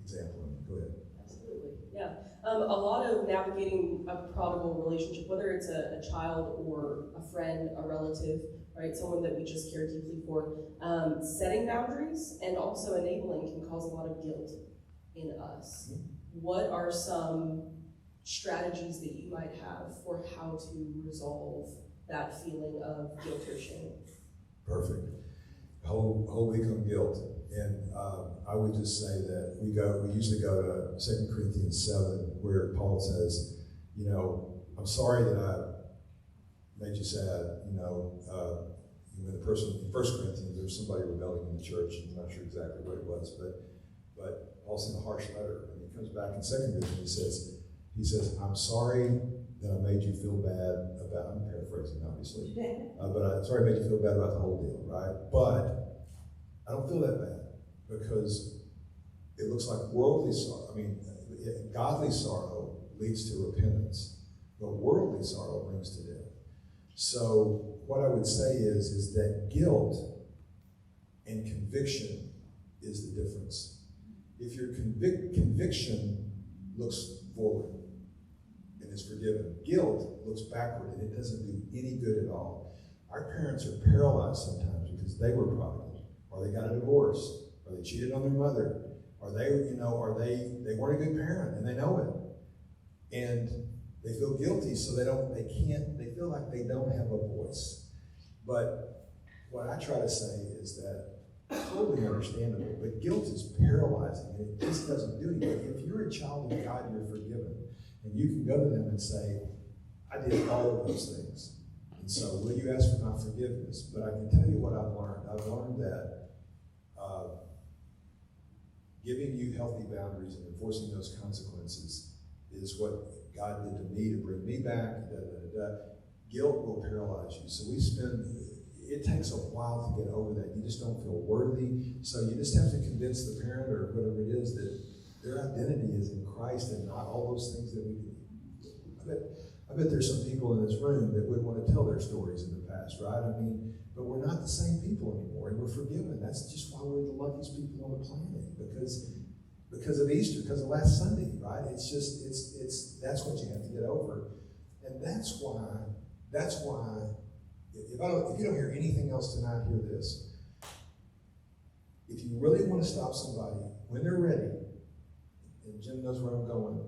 Example. Go ahead. Absolutely, yeah. A lot of navigating a prodigal relationship, whether it's a child or a friend, a relative, right, someone that we just care deeply for, setting boundaries and also enabling can cause a lot of guilt. in us. What are some strategies that you might have for how to resolve that feeling of guilt or shame? Perfect. Whole week on guilt. And I would just say that we usually go to 2 Corinthians 7, where Paul says, I'm sorry that I made you sad. When the person in 1 Corinthians, there was somebody rebelling in the church. I'm not sure exactly what it was, but Paul sent a harsh letter. And he comes back in 2 Corinthians, he says, I'm sorry that I made you feel bad about, I'm paraphrasing obviously, but I'm sorry I made you feel bad about the whole deal, right? But I don't feel that bad because it looks like worldly sorrow, godly sorrow leads to repentance, but worldly sorrow brings to death. So what I would say is that guilt and conviction is the difference. If your conviction looks forward and is forgiven, guilt looks backward and it doesn't do any good at all. Our parents are paralyzed sometimes because they were prodigal, or they got a divorce, or they cheated on their mother, or they weren't a good parent and they know it. And they feel guilty, so they feel like they don't have a voice. But what I try to say is that, totally understandable, but guilt is paralyzing, and it just doesn't do anything. If you're a child of God, you're forgiven. And you can go to them and say, I did all of those things. And so, will you ask for my forgiveness? But I can tell you what I've learned. I've learned that giving you healthy boundaries and enforcing those consequences is what God did to me to bring me back. Guilt will paralyze you. So it takes a while to get over that. You just don't feel worthy. So you just have to convince the parent or whatever it is that their identity is in Christ and not all those things that we do. I bet there's some people in this room that wouldn't want to tell their stories in the past, right? But we're not the same people anymore, and we're forgiven. That's just why we're the luckiest people on the planet, because of Easter, because of last Sunday, right? It's that's what you have to get over. And that's why, if you don't hear anything else tonight, hear this. If you really want to stop somebody, when they're ready, and Jim knows where I'm going,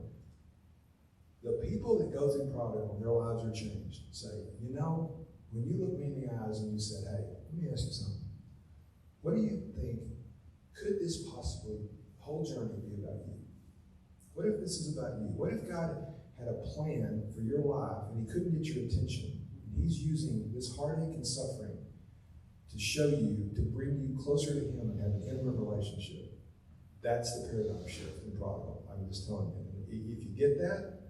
the people that go through Prodigal, their lives are changed. Say, when you look me in the eyes and you said, hey, let me ask you something. What do you think, could this possibly, the whole journey be about you? What if this is about you? What if God had a plan for your life and he couldn't get your attention? And he's using this heartache and suffering to show you, to bring you closer to him and have an intimate relationship. That's the paradigm shift in Prodigal. I'm just telling you. If you get that,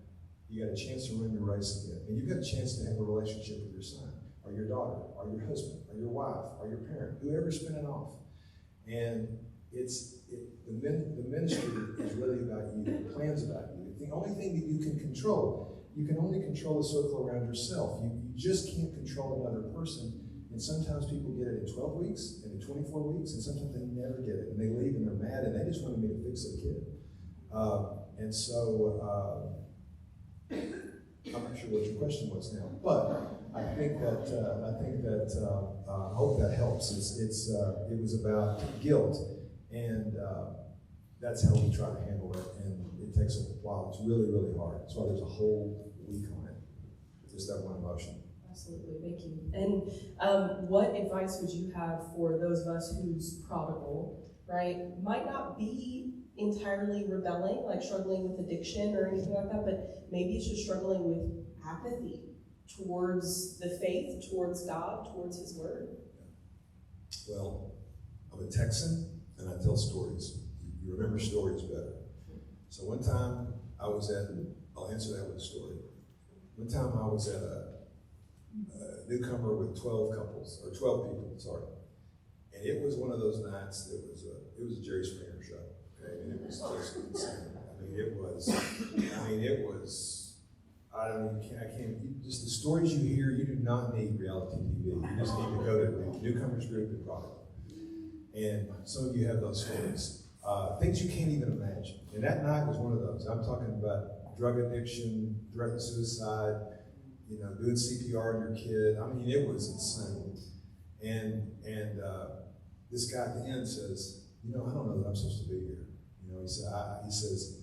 you got a chance to run your race again. And you've got a chance to have a relationship with your son, or your daughter, or your husband, or your wife, or your parent, whoever's spinning off. And the ministry is really about you. The plan's about you. It's the only thing that you can control. You can only control the circle around yourself. You just can't control another person. And sometimes people get it in 12 weeks, and in 24 weeks, and sometimes they never get it. And they leave and they're mad, and they just wanted me to fix their kid. I'm not sure what your question was now, but I think that I hope that helps. It was about guilt, and that's how we try to handle it. And it takes a while. It's really, really hard. That's why there's a whole week on it. Just that one emotion. Absolutely, thank you. And what advice would you have for those of us who's prodigal, right? Might not be entirely rebelling, like struggling with addiction or anything like that, but maybe it's just struggling with apathy towards the faith, towards God, towards his word. Well, I'm a Texan and I tell stories. You remember stories better. So one time I'll answer that with a story. One time I was at a newcomer with 12 people, sorry. And it was one of those nights that it was a Jerry Springer show. Okay, and it was just insane. Just the stories you hear, you do not need reality TV. You just need to go to the newcomers group and Prodigal. And some of you have those stories. Things you can't even imagine. And that night was one of those. I'm talking about drug addiction, threatened suicide, doing CPR on your kid. It was insane. And this guy at the end says, I don't know that I'm supposed to be here. You know, he says,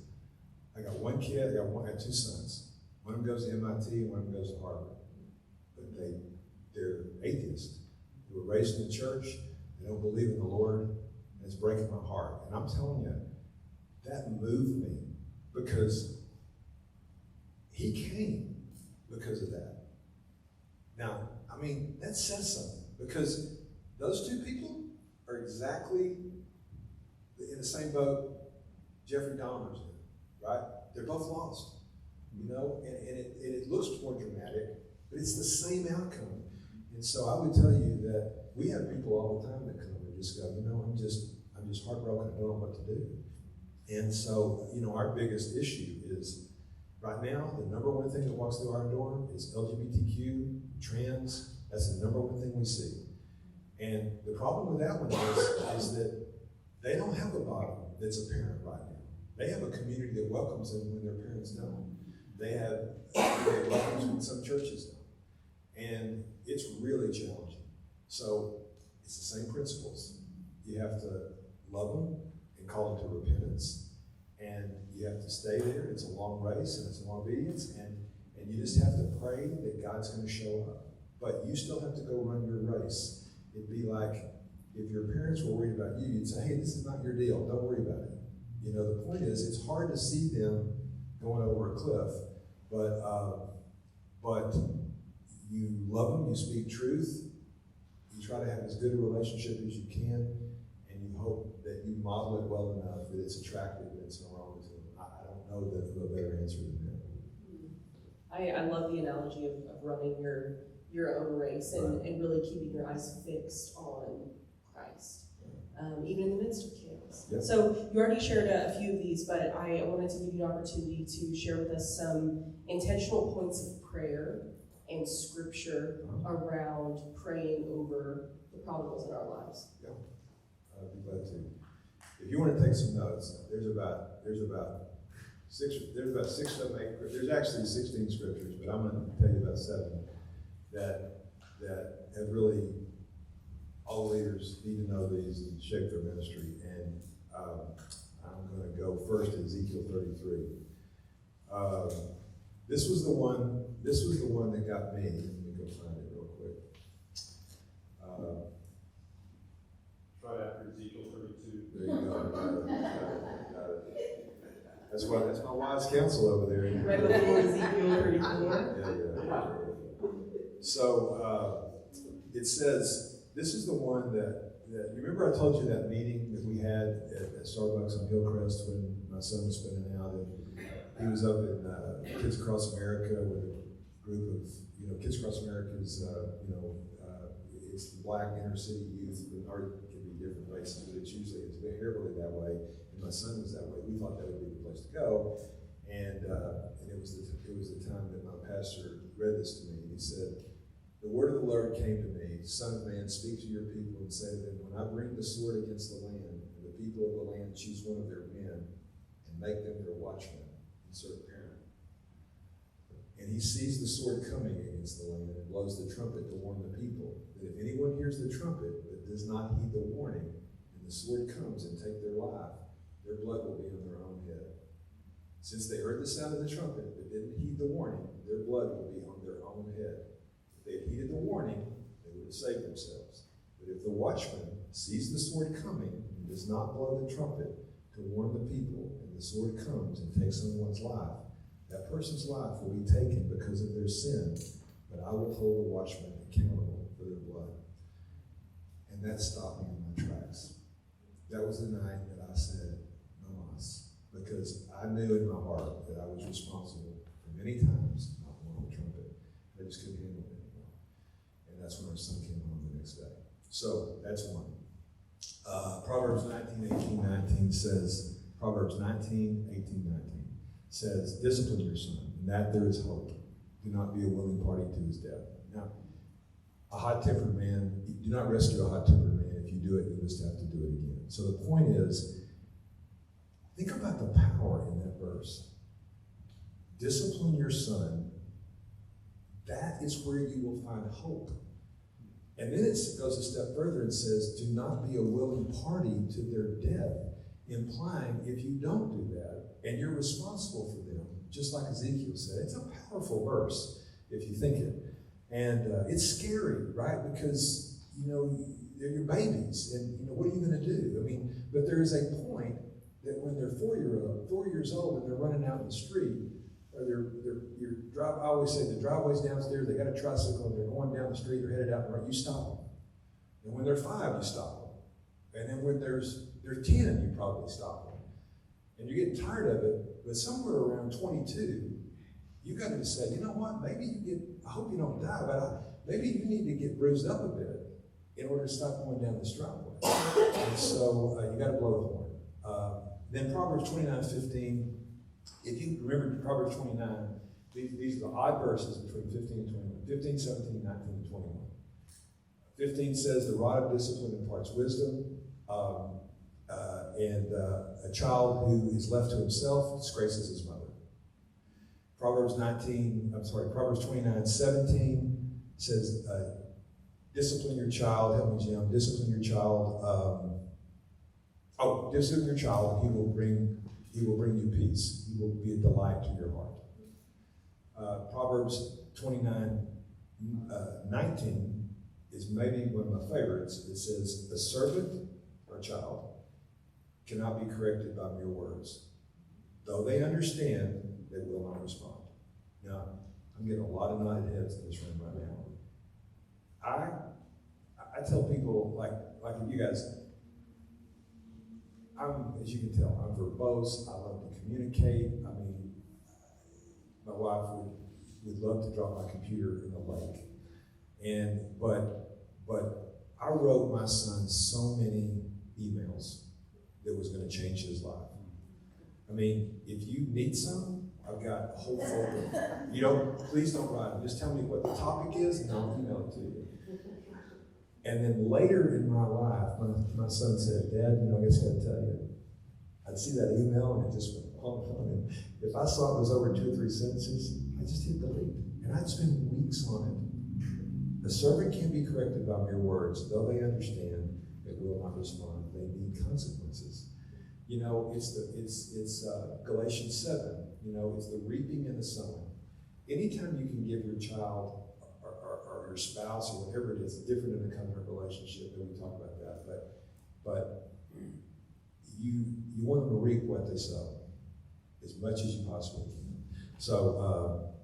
I got one kid, I got two sons. One of them goes to MIT and one of them goes to Harvard. But they're atheists. They were raised in the church, they don't believe in the Lord, and it's breaking my heart. And I'm telling you, that moved me because he came because of that. Now, I mean, that says something, because those two people are exactly in the same boat Jeffrey Dahmer's in, right? They're both lost, you know, and it looks more dramatic, but it's the same outcome. And so I would tell you that we have people all the time that come and just go, you know, I'm just heartbroken, I don't know what to do. And so, you know, our biggest issue is, right now, the number one thing that walks through our door is LGBTQ, trans. That's the number one thing we see. And the problem with that one is that they don't have a body that's a parent right now. They have a community that welcomes them when their parents don't. They welcomes when some churches don't. And it's really challenging. So it's the same principles. You have to love them and call them to repentance. And you have to stay there. It's a long race and it's a long obedience. And you just have to pray that God's going to show up. But you still have to go run your race. It'd be like if your parents were worried about you, you'd say, hey, this is not your deal. Don't worry about it. You know, the point is, it's hard to see them going over a cliff, but you love them, you speak truth, you try to have as good a relationship as you can, and you hope that you model it well enough that it's attractive and it's no wrong to them. I don't know a better answer than that. I love the analogy of running your own race and really keeping your eyes fixed on Christ, even in the midst of chaos. Yep. So you already shared a few of these, but I wanted to give you an opportunity to share with us some intentional points of prayer and scripture around praying over the prodigals in our lives. Yeah, I'd be glad to. If you want to take some notes, there's about 6, 7, 8. There's actually 16 scriptures, but I'm going to tell you about 7 that have really, all leaders need to know these and shape their ministry. And I'm going to go first to Ezekiel 33. This was the one that got me. Let me go find it real quick. Right after Ezekiel 32. There you go. Got it. That's my wise counsel over there. Right before Ezekiel 34. Yeah. So it says, this is the one that you remember I told you that meeting that we had at Starbucks on Hillcrest when my son was spinning out, and he was up in Kids Across America with a group of, Kids Across America is, it's the black inner city youth, or it can be different races, but it's heavily that way. And my son was that way. We thought that would be the place to go, and it was the time that my pastor read this to me. He said, "The word of the Lord came to me, Son of man, speak to your people and say to them, when I bring the sword against the land, and the people of the land choose one of their men and make them their watchmen," insert parent. "And he sees the sword coming against the land and blows the trumpet to warn the people that if anyone hears the trumpet but does not heed the warning, and the sword comes and take their life, their blood will be on their own head. Since they heard the sound of the trumpet but didn't heed the warning, their blood will be on their own head. If they had heeded the warning, they would have saved themselves. But if the watchman sees the sword coming and does not blow the trumpet to warn the people, and the sword comes and takes someone's life, that person's life will be taken because of their sin, but I will hold the watchman accountable for their blood." And that stopped me in my tracks. That was the night that I said, "No mas," because I knew in my heart that I was responsible for many times not blowing the trumpet. I just couldn't handle it anymore. And that's when our son came home the next day. So that's one. Proverbs 19:18-19 says, Proverbs 19:18-19 says, "Discipline your son, and that there is hope. Do not be a willing party to his death." Now, a hot-tempered man, do not rescue a hot-tempered man. If you do it, you'll just have to do it again. So the point is, think about the power in that verse. Discipline your son. That is where you will find hope. And then it goes a step further and says, "Do not be a willing party to their death." implying if you don't do that, and you're responsible for them, just like Ezekiel said. It's a powerful verse if you think it. And it's scary, right? Because, they're your babies, and, what are you going to do? I mean, but there is a point that when they're 4 years old, and they're running out in the street, or I always say the driveway's downstairs, they got a tricycle, and they're going down the street, they're headed out the road, you stop them. And when they're 5, you stop them. And then when there's 10, you probably stop them. And you're getting tired of it, but somewhere around 22, you got to say, you know what, maybe I hope you don't die, but maybe you need to get bruised up a bit in order to stop going down this driveway. And so you got to blow the horn. Then Proverbs 29:15, if you remember Proverbs 29, these are the odd verses between 15 and 21. 15, 17, 19, and 21. 15 says, the rod of discipline imparts wisdom, and a child who is left to himself disgraces his mother. Proverbs 29:17 says, discipline your child, help me Jim, discipline your child, discipline your child, and he will bring you peace. He will be a delight to your heart. Proverbs 29:19 is maybe one of my favorites. It says, a servant or a child cannot be corrected by mere words. Though they understand, they will not respond. Now, I'm getting a lot of nodded heads in this room right now. I tell people, like you guys, as you can tell, I'm verbose. I love to communicate. I mean, my wife would love to drop my computer in the lake. But I wrote my son so many emails that was going to change his life. I mean, if you need some, I've got a whole folder. Please don't write them. Just tell me what the topic is, and I'll email it to you. And then later in my life, my son said, Dad, I just got to tell you, I'd see that email, and it just went on. And if I saw it was over 2 or 3 sentences, I just hit delete. And I'd spend weeks on it. A servant can be corrected by mere words, though they understand, they will not respond. They need consequences. It's Galatians 7. It's the reaping and the sowing. Anytime you can give your child or your spouse or whatever it is, different in a covenant relationship, and we talk about that, but you want them to reap what they sow as much as you possibly can. So,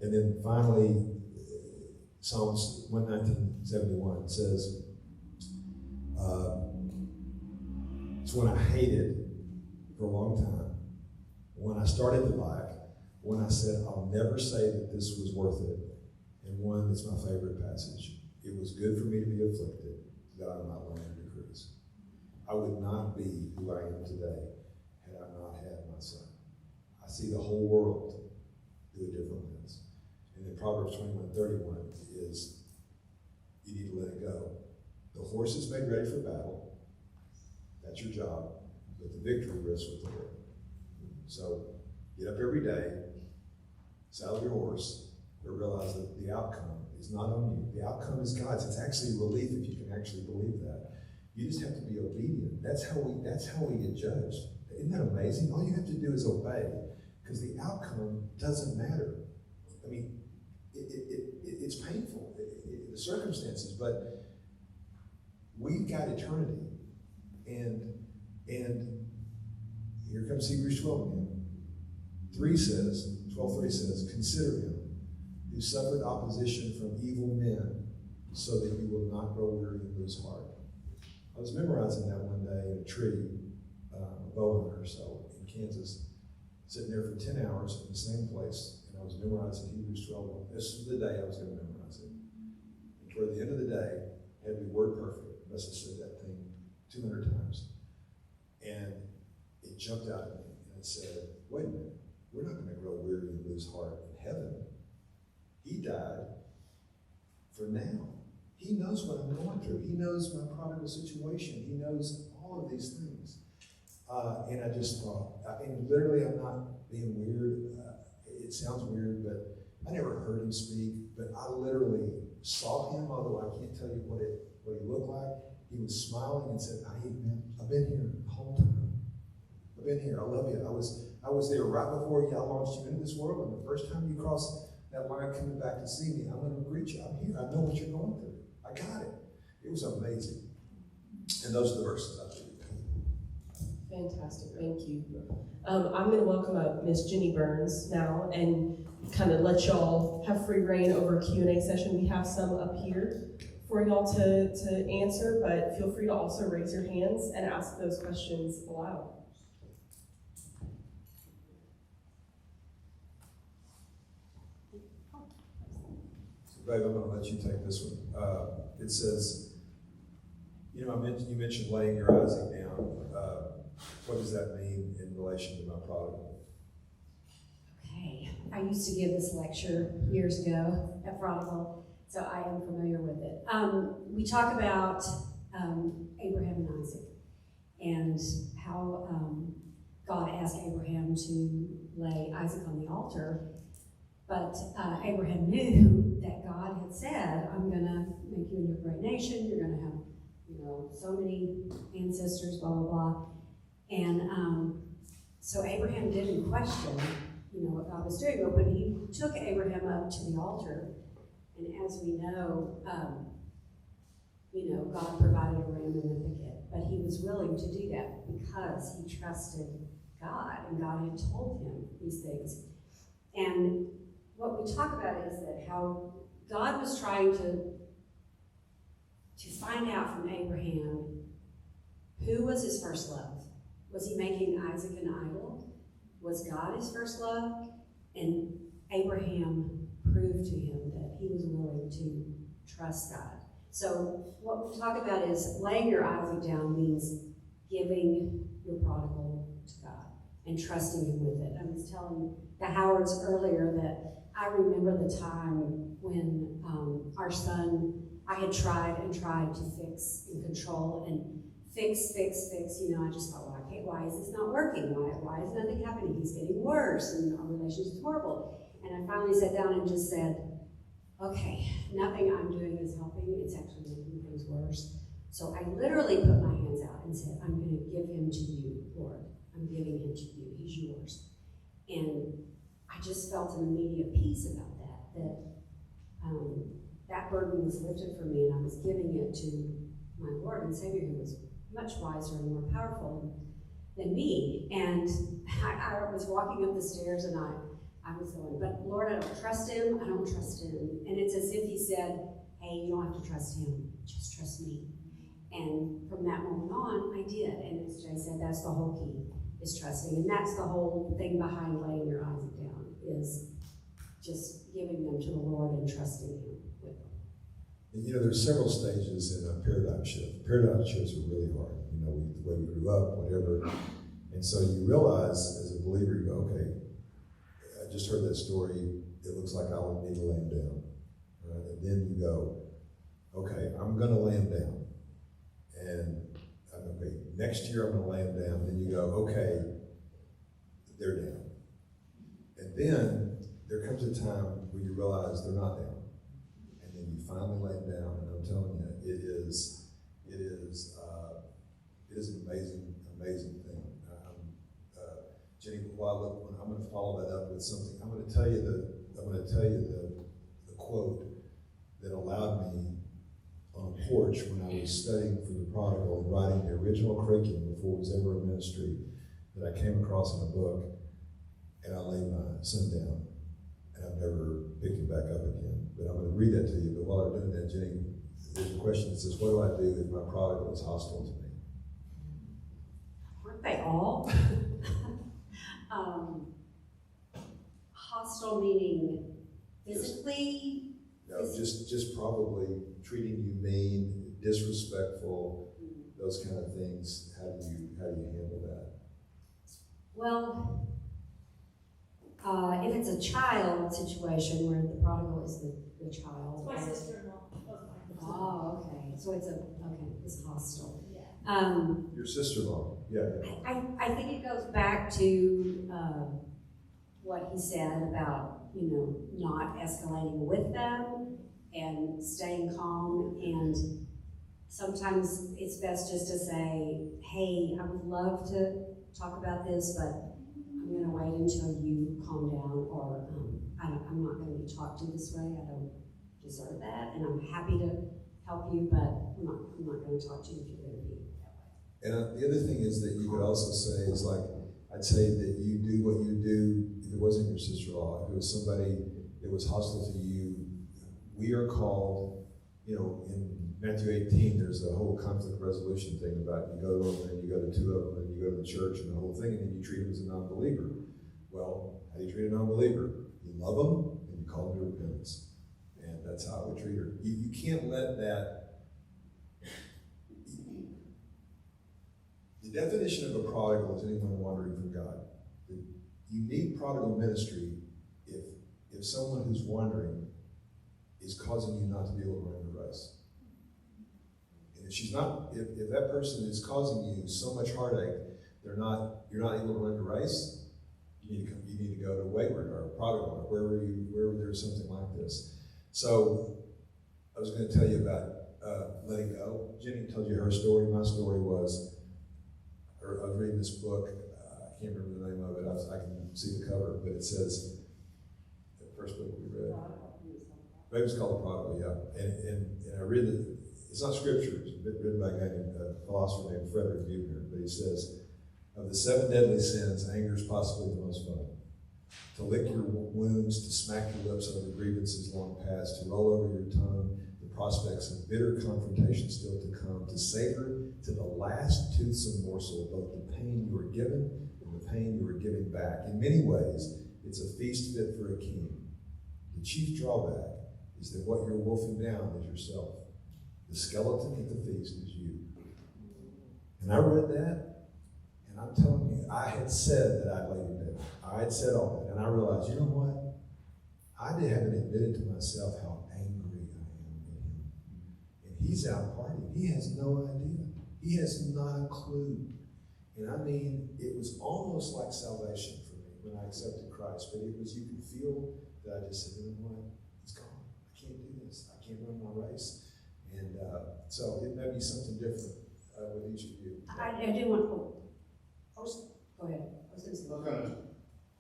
and then finally, Psalms 119:71 says, it's when I hated for a long time, when I started to like, when I said, I'll never say that this was worth it, and one that's my favorite passage. It was good for me to be afflicted, that I might learn your decrees. I would not be who I am today had I not had my son. I see the whole world through a different lens. And then Proverbs 21:31 is, you need to let it go. The horse is made ready for battle. That's your job. But the victory rests with the Lord. So get up every day, saddle your horse, but realize that the outcome is not on you. The outcome is God's. It's actually relief if you can actually believe that. You just have to be obedient. That's how we get judged. Isn't that amazing? All you have to do is obey, because the outcome doesn't matter. I mean, it's painful, the circumstances, but we've got eternity. And here comes Hebrews 12 again. 12:3 says, consider him who suffered opposition from evil men, so that you will not grow weary and lose heart. I was memorizing that one day in a tree, a bow hunter or so, in Kansas, sitting there for 10 hours in the same place, and I was memorizing Hebrews 12. This was the day I was going to memorize it. And toward the end of the day, I had to be word perfect. I must have said that thing 200 times. And it jumped out at me, and it said, wait a minute, we're not going to grow weary and lose heart in heaven. He died for now. He knows what I'm going through. He knows my prodigal situation. He knows all of these things. And I just thought, and literally I'm not being weird. It sounds weird, but I never heard him speak, but I literally saw him, although I can't tell you what he looked like. He was smiling and said, I've been here the whole time. I've been here. I love you. I was there right before I launched you into this world, and the first time you cross that line coming back to see me, I'm going to greet you. I'm here. I know what you're going through. I got it. It was amazing. And those are the verses I believe. Fantastic, thank you. I'm going to welcome up Miss Jenny Burns now and kind of let y'all have free reign over a Q&A session. We have some up here for y'all to answer, but feel free to also raise your hands and ask those questions aloud. So, babe, I'm going to let you take this one. It says, you mentioned laying your Isaac down. What does that mean in relation to my prodigal? Okay, I used to give this lecture years ago at Prodigal, so I am familiar with it. We talk about Abraham and Isaac and how God asked Abraham to lay Isaac on the altar, but Abraham knew that God had said, I'm going to make you into a great nation, you're going to have so many ancestors, blah, blah, blah. And so Abraham didn't question, what God was doing. But when he took Abraham up to the altar, and as we know, God provided a ram in the thicket. But he was willing to do that because he trusted God, and God had told him these things. And what we talk about is that how God was trying to find out from Abraham who was his first love. Was he making Isaac an idol? Was God his first love? And Abraham proved to him that he was willing to trust God. So what we talk about is laying your Isaac down means giving your prodigal to God and trusting him with it. I was telling the Howards earlier that I remember the time when our son, I had tried to fix and control and fix. I just thought, well, okay, why is this not working? Why is nothing happening? He's getting worse and our relationship is horrible. And I finally sat down and just said, okay, nothing I'm doing is helping. It's actually making things worse. So I literally put my hands out and said, I'm going to give him to you, Lord. I'm giving him to you. He's yours. And I just felt an immediate peace about that that burden was lifted from me, and I was giving it to my Lord and Savior, who was much wiser and more powerful than me. And I was walking up the stairs, and I was going, but Lord, I don't trust him. I don't trust him. And it's as if he said, hey, you don't have to trust him. Just trust me. And from that moment on, I did. And as Jay said, that's the whole key, is trusting. And that's the whole thing behind laying your Isaac down, is just giving them to the Lord and trusting him with them. And there's several stages in a paradigm shift. Paradigm shifts are really hard. The way we grew up, whatever. And so you realize as a believer, you go, okay, I just heard that story. It looks like I would need to lay him down. Right? And then you go, okay, I'm going to lay him down. And okay, next year I'm going to lay him down. Then you go, okay, they're down. And then there comes a time where you realize they're not down. And then you finally lay them down. And I'm telling you, it is an amazing thing. Jenny, I'm going to follow that up with something. I'm going to tell you the quote that allowed me on a porch when I was studying for the Prodigal and writing the original curriculum before it was ever a ministry, that I came across in a book, and I laid my son down, and I've never picked him back up again. But I'm going to read that to you. But while I'm doing that, Jenny, there's a question that says, what do I do if my prodigal is hostile to me? Aren't they all? Hostile meaning physically? No, just probably treating you mean, disrespectful, those kind of things. How do you handle that? Well, if it's a child situation where the prodigal is the child. My sister-in-law. Oh, okay. So it's hostile. Yeah. Your sister-in-law, yeah. I think it goes back to what he said about, not escalating with them and staying calm. And sometimes it's best just to say, hey, I would love to talk about this, but I'm going to wait until you calm down, or I'm not going to be talked to this way. I don't deserve that, and I'm happy to help you, but I'm not going to talk to you if you're going to be that way. And the other thing is that you could also say is like, I'd say that you do what you do. If it wasn't your sister-in-law, if it was somebody that was hostile to you, we are called, in Matthew 18, there's a whole conflict resolution thing about you go to them, and you go to two of them, and you go to the church, and the whole thing, and then you treat them as a non-believer. Well, how do you treat a non-believer? You love them, and you call them to repentance. And that's how we treat her. You can't let that. The definition of a prodigal is anyone wandering from God. You need prodigal ministry if someone who's wandering is causing you not to be able to run the race. And if she's not, if that person is causing you so much heartache, you're not able to run the race, you need to go to WAYWARD or Prodigal or wherever there's something like this. So I was going to tell you about letting go. Jenny told you her story. My story was, I was reading this book. I can't remember the name of it. I can see the cover, but it says the first book we read. Maybe it's called The Prodigal, yeah. And I read it. It's not scripture. It's written by a guy named a philosopher named Frederick Buechner. But he says, of the 7 deadly sins, anger is possibly the most fun. To lick your wounds, to smack your lips over grievances long past, to roll over your tongue, the prospects of bitter confrontation still to come, to savor to the last toothsome morsel both the pain you are given and the pain you are giving back. In many ways, it's a feast fit for a king. The chief drawback is that what you're wolfing down is yourself. The skeleton at the feast is you. And I read that, and I'm telling you, I had said that I'd laid it down. I had said all that, and I realized, you know what? I haven't admitted to myself how angry I am at him. And he's out partying. He has no idea. He has not a clue. And I mean, it was almost like salvation for me when I accepted Christ. But it was, you could feel that I just said, you know what? He's gone. I can't do this. I can't run my race. And so it may be something different with each of you. I do want to, go ahead. I was going to say. I'm going to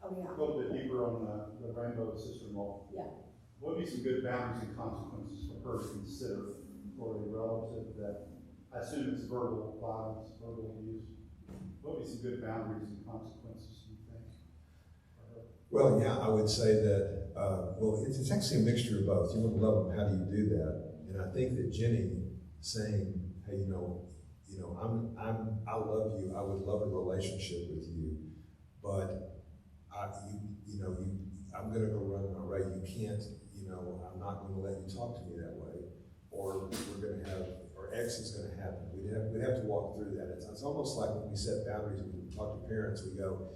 Oh, yeah. go a little bit deeper on the rainbow sister-in-law. Yeah. What would be some good boundaries and consequences for her to consider for a relative that, I assume it's verbal violence, verbal abuse? What would be some good boundaries and consequences, do you think, for her? Well, yeah, I would say that, it's actually a mixture of both. You want to love them, how do you do that? And I think that Jenny saying, hey, I love you, I would love a relationship with you, but I'm going to go run my race. You can't, I'm not going to let you talk to me that way, or X is going to happen. We'd have to walk through that. It's almost like when we set boundaries, when we talk to parents, we go,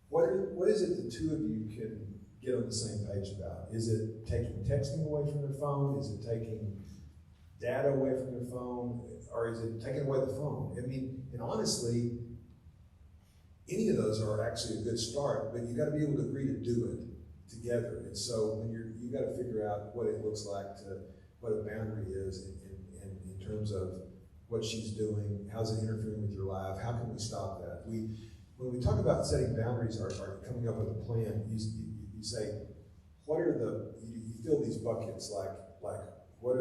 what is it the two of you can get on the same page about? Is it taking texting away from their phone? Is it taking data away from their phone? Or is it taking away the phone? I mean, and honestly, any of those are actually a good start, but you got to be able to agree to do it together. And so when you got to figure out what it looks like what a boundary is in terms of what she's doing, how's it interfering with your life, how can we stop that? When we talk about setting boundaries or coming up with a plan, you say, you fill these buckets like what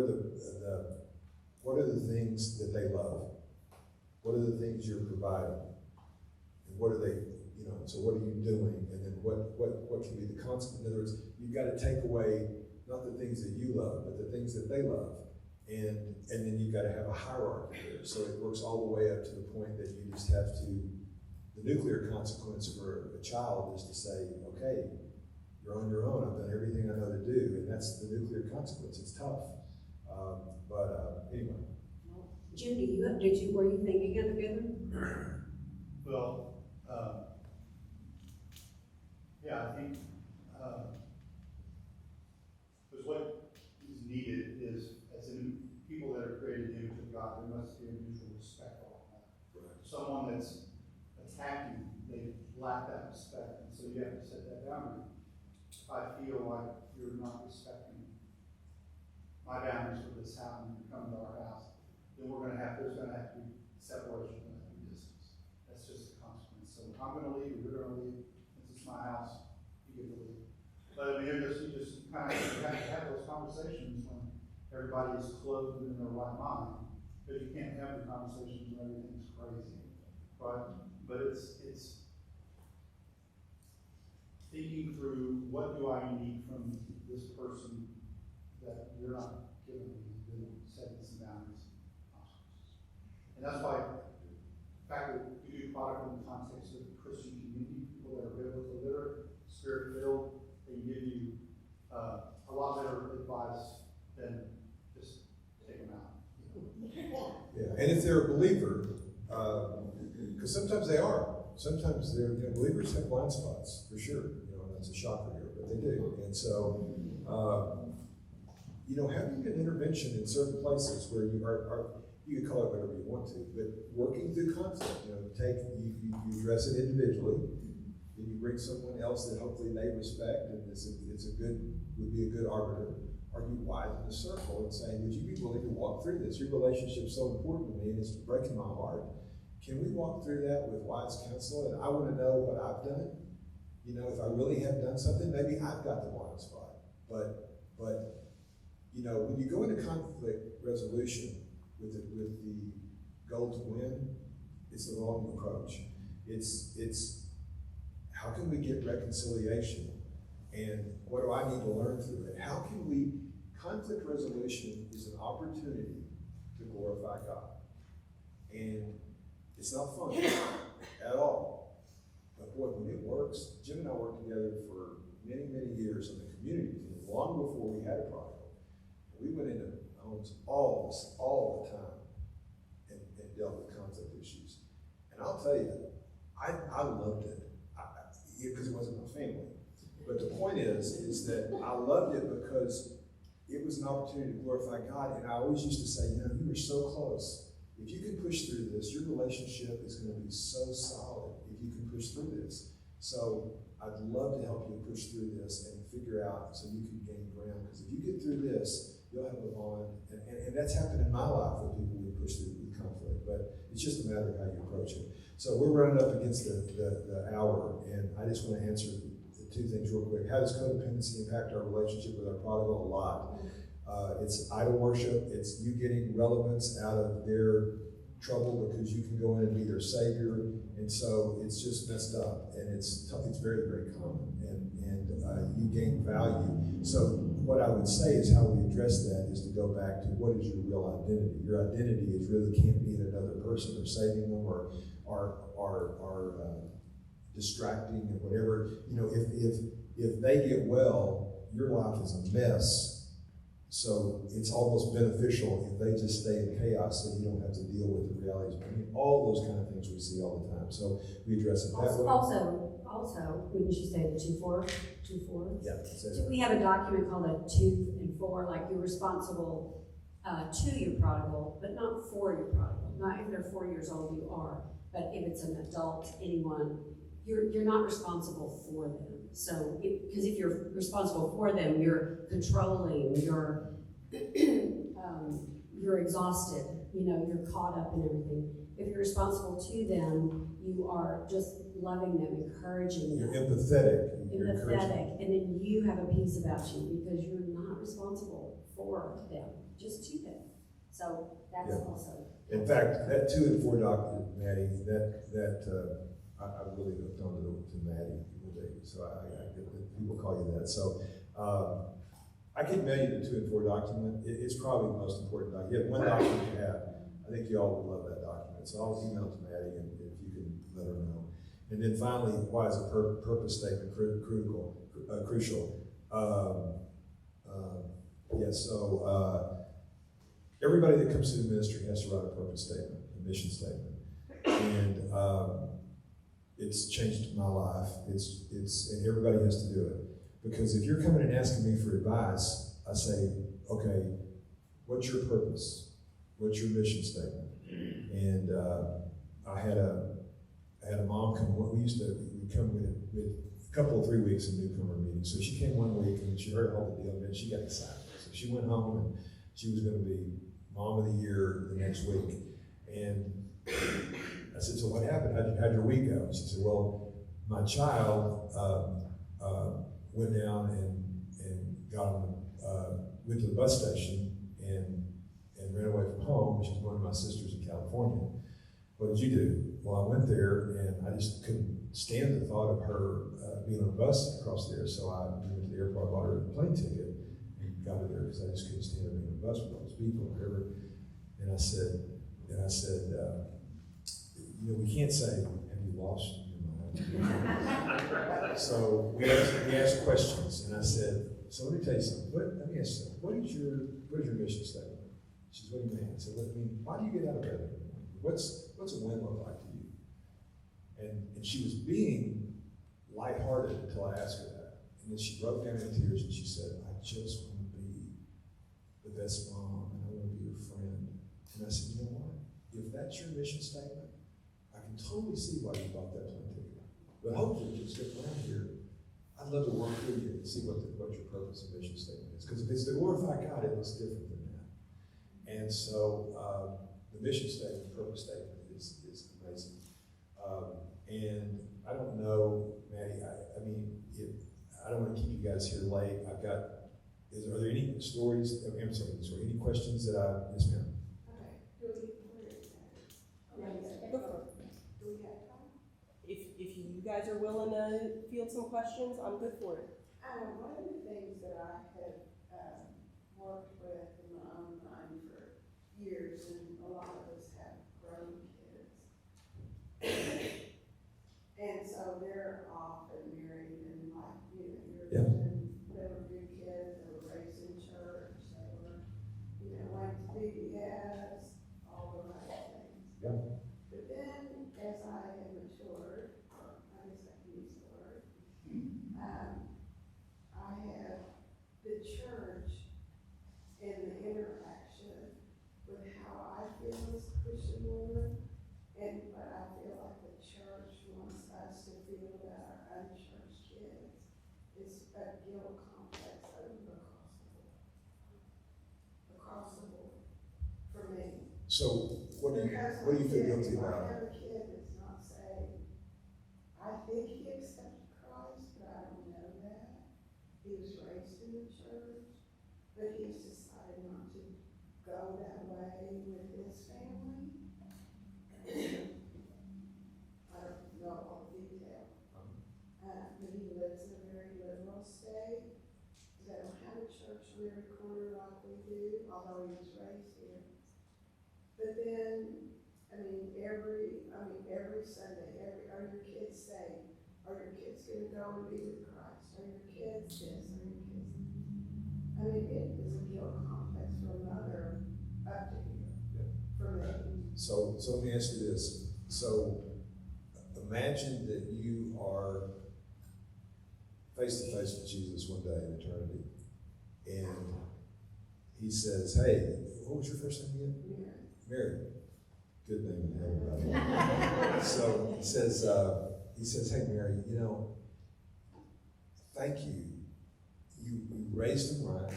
are the things that they love? What are the things you're providing? And what are they, so what are you doing? And then what can be the consequence? In other words, you've got to take away not the things that you love, but the things that they love. And then you've got to have a hierarchy there. So it works all the way up to the point that you just have to, the nuclear consequence for a child is to say, okay, you're on your own. I've done everything I know to do. And that's the nuclear consequence. It's tough. Anyway. Jim, were you thinking of together? Well, I think because what is needed is, as in people that are created in the image of God, there must be a mutual respect on that. Right. Someone that's attacking, they lack that respect, and so you have to set that boundary. If I feel like you're not respecting my boundaries for this happening, you come to our house, then there's gonna have to be separation, there's gonna have to be distance. That's just the consequence. So if I'm gonna leave, or you're gonna leave, since it's my house, you get to leave. But I mean, you just kind of have to have those conversations when everybody is clothed in their right mind, because you can't have the conversations when everything's crazy, right? But it's thinking through, what do I need from this person that you're not giving me, and then setting some boundaries. And that's why the fact that we do Prodigal in the context of the Christian community, people that are biblically literate, spirit-filled, they give you a lot better advice than just take them out. Yeah, and if they're a believer, because sometimes they are. Sometimes they're, believers have blind spots, for sure. And that's a shocker here, but they do. And so, having an intervention in certain places where you are you can call it whatever you want to, but working through conflict, you address it individually, then you bring someone else that hopefully they respect, and would be a good arbiter. Or you widen the circle and say, would you be willing to walk through this? Your relationship's so important to me, and it's breaking my heart. Can we walk through that with wise counsel? And I want to know what I've done. If I really have done something, maybe I've got the blind spot. But when you go into conflict resolution with the goal to win, it's the wrong approach. It's how can we get reconciliation, and what do I need to learn through it? How can conflict resolution is an opportunity to glorify God. And it's not fun at all. But boy, when it works, Jim and I worked together for many, many years on the community team, long before we had a Prodigal. We went into homes all the time and dealt with conflict issues. And I'll tell you, I loved it because it wasn't my family. But the point is that I loved it because it was an opportunity to glorify God. And I always used to say, you were so close. If you can push through this, your relationship is going to be so solid if you can push through this. So I'd love to help you push through this and figure out so you can gain ground. Because if you get through this, you'll have a bond. And that's happened in my life with people we push through with conflict. But it's just a matter of how you approach it. So we're running up against the hour. And I just want to answer the two things real quick. How does codependency impact our relationship with our prodigal? A lot. It's idol worship. It's you getting relevance out of their trouble because you can go in and be their savior, and so it's just messed up, and it's very, very common, and you gain value. So what I would say is how we address that is to go back to what is your real identity. Your identity is really can't be in another person or saving them or distracting and whatever. If they get well, your life is a mess. So it's almost beneficial if they just stay in chaos so you don't have to deal with the realities. All those kind of things we see all the time. So we address it that way. Also, wouldn't you say the 2-4? Yeah. We have a document called a 2 and 4, like you're responsible to your prodigal, but not for your prodigal. Not if they're 4 years old, you are. But if it's an adult, anyone, you're not responsible for them. So, because if you're responsible for them, you're controlling, you're exhausted, you're caught up in everything. If you're responsible to them, you are just loving them, encouraging them. You're empathetic. And then you have a peace about you because you're not responsible for them, just to them. So that's also. In fact, that 2 and 4 document, Maddie, I really hooked on to Maddie. So I get that people call you that. So I can mail you the 2 and 4 document. It's probably the most important document. You have one document you have. I think you all would love that document. So I'll email it to Maddie, and if you can let her know. And then finally, why is a purpose statement crucial? Everybody that comes to the ministry has to write a purpose statement, a mission statement. And it's changed my life. And everybody has to do it. Because if you're coming and asking me for advice, I say, okay, what's your purpose? What's your mission statement? And I had a mom come. We'd come with a couple of 3 weeks of newcomer meetings. So she came one week and she heard all the deal, and then she got excited. So she went home and she was going to be Mom of the Year the next week. And I said, so what happened? How'd your week go? She said, well, my child went down and got on went to the bus station and ran away from home. She's going to my sister's in California. What did you do? Well, I went there and I just couldn't stand the thought of her being on a bus across there. So I went to the airport, bought her a plane ticket, and got her there because I just couldn't stand her being on a bus with all those people or whatever. And I said, you know, we can't say, have you lost your mind? So we asked questions, and I said, so let me tell you something. Let me ask you something. What is your mission statement? She said, what do you mean? I said, why do you get out of bed every morning? What's a win look like to you? And she was being lighthearted until I asked her that. And then she broke down in tears and she said, I just want to be the best mom and I want to be your friend. And I said, you know what? If that's your mission statement, I can totally see why you bought that plane ticket. But hopefully if you stick around here, I'd love to work with you and see what your purpose and mission statement is. Because if it's to glorify God, it looks different than that. And so the mission statement, purpose statement is amazing. And I don't know, Maddie, I mean, I don't want to keep you guys here late. Are there any stories, I'm sorry, any questions that yes ma'am? If you guys are willing to field some questions, I'm good for it. One of the things that I have worked with in my own mind for years, and a lot of us have grown kids, and so they're off and married and like, you know, they were good kids, they were raised in church, they were, you know, went to VBS, all the right things. Yeah. But then as I have matured, or I guess I can use the word, I have the church and the interaction with how I feel as a Christian woman, and what I feel like the church wants us to feel about our unchurched kids is a guilt complex across the board for me. So what do you feel guilty about? I have a kid that's not saved. I think he accepted Christ, but I don't know that. He was raised in the church, but he's decided not to go that way with his family. I don't know all the detail. But he lives in a very liberal state. They don't have a church on every corner like we do, although he was raised here. But then, every Sunday, are your kids saved? Are your kids going to go and be with Christ? Are your kids this? Are your kids? It is a guilt complex for a mother up to here, for me. So let me ask you this. So imagine that you are face to face with Jesus one day in eternity, and he says, hey, what was your first name again? Mary. Good name in heaven, by the way. So he says, hey Mary, you know, thank you. You raised him right.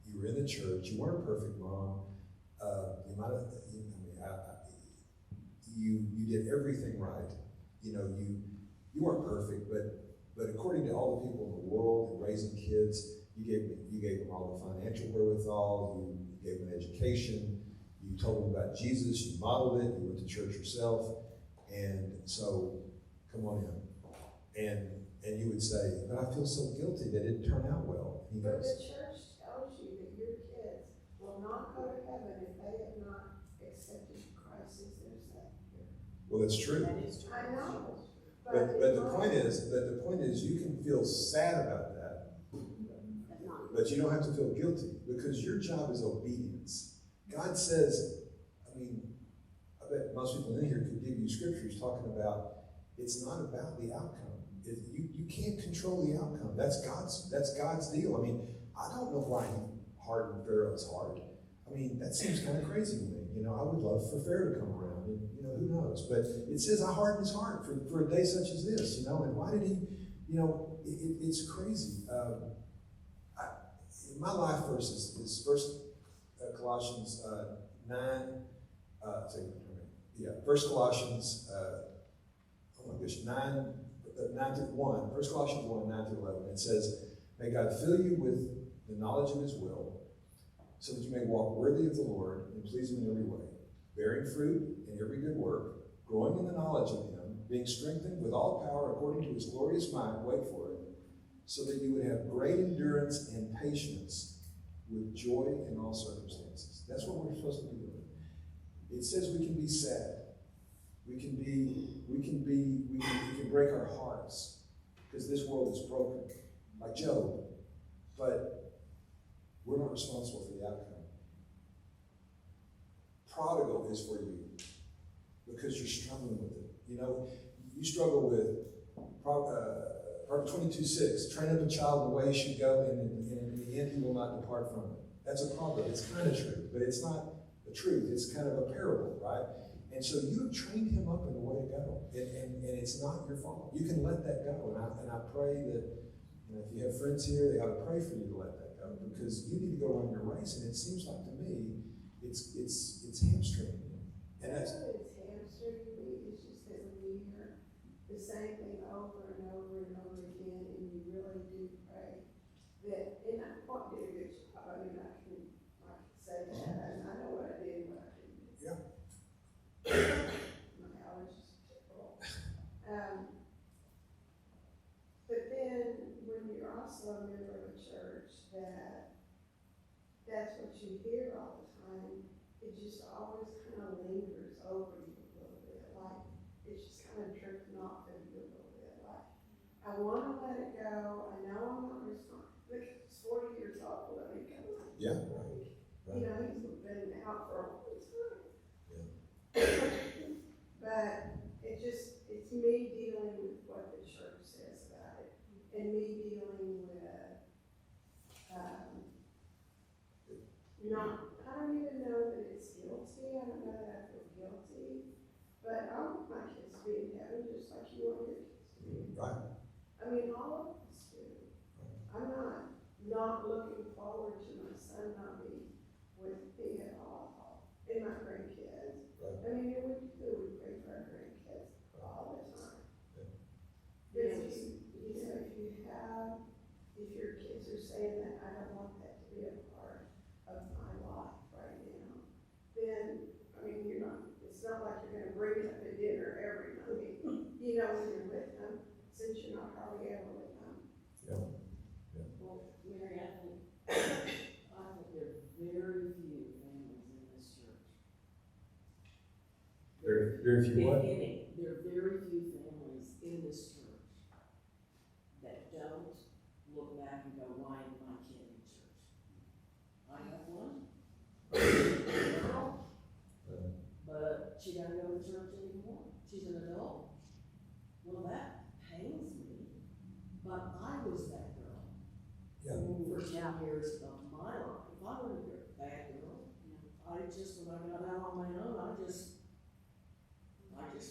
You were in the church. You weren't a perfect mom. You might have, you did everything right. You know, you weren't perfect, but according to all the people in the world and raising kids, you gave them all the financial wherewithal. You gave them an education. You told them about Jesus, you modeled it, you went to church yourself, and so, come on in. And you would say, but I feel so guilty that it didn't turn out well. And he But goes, the church tells you that your kids will not go to heaven if they have not accepted Christ as their Savior. well, that's true. I know. But the point is, you can feel sad about that, but you don't have to feel guilty, because your job is obedience. God says, I bet most people in here could give you scriptures talking about it's not about the outcome. You can't control the outcome. That's God's deal. I don't know why he hardened Pharaoh's heart. That seems kind of crazy to me. I would love for Pharaoh to come around, and who knows? But it says I hardened his heart for a day such as this. And why did he? It's crazy. My life verse is Colossians 1 Colossians, oh my gosh, 9 through 1, 1 Colossians 1, 9 through 11, it says, may God fill you with the knowledge of his will, so that you may walk worthy of the Lord and please him in every way, bearing fruit in every good work, growing in the knowledge of him, being strengthened with all power according to his glorious might, wait for it, so that you would have great endurance and patience with joy in all circumstances. That's what we're supposed to be doing. It says we can be sad. We can break our hearts because this world is broken, like Job. But we're not responsible for the outcome. Prodigal is for you because you're struggling with it. You know, you struggle with Proverbs 22:6, train up a child in the way he should go, and in the end he will not depart from it. That's a proverb. It's kind of true, but it's not the truth. It's kind of a parable, right? And so you have trained him up in the way to go, and it's not your fault. You can let that go, and I pray that, you know, if you have friends here, they ought to pray for you to let that go, because you need to go run your race, and it seems like to me it's hamstringing you. And that's it's hamstringing me. It's just that when you hear the same thing over and over and over again, and you really do pray that, and I won't do a good job. I mean, I can say that, and I know what I did and what I didn't do. Yeah. My allergies are typical. But then when you're also a member of a church that's what you hear all the time, it just always kind of lingers over you a little bit. Like it's just kind of drifting off of you a little bit. Like I want to let it go. I know I'm not responsible. Look, he's 40 years old. Let me go. Yeah. You know, he's been out for a long time. Yeah. But it's me dealing with what the church says about it, and me dealing with, I don't even know that it's guilty. I don't know that I feel guilty, but I want my kids to be in heaven just like you want your kids to be. Right. I mean, all of us do. I'm not looking forward to my son not being with me at all, and my grandkids. Right. I mean, we pray for our grandkids all the time. Yeah. If your kids are saying that I don't want that to be a part of my life right now, then, I mean, it's not like you're gonna bring it up at dinner every Monday, you know, when you're with them, since you're not hardly ever with them. Yeah. Well, Mary, I think there are very few families in this church. Very few what? There are very few families in this church that don't look back and go, why is my kid in church? I have one. But she doesn't go to church anymore. She's an adult. Well, that pains me, but I was that girl. Yeah. For 10 years of my life. I was a bad girl. I just, when I got out on my own, I just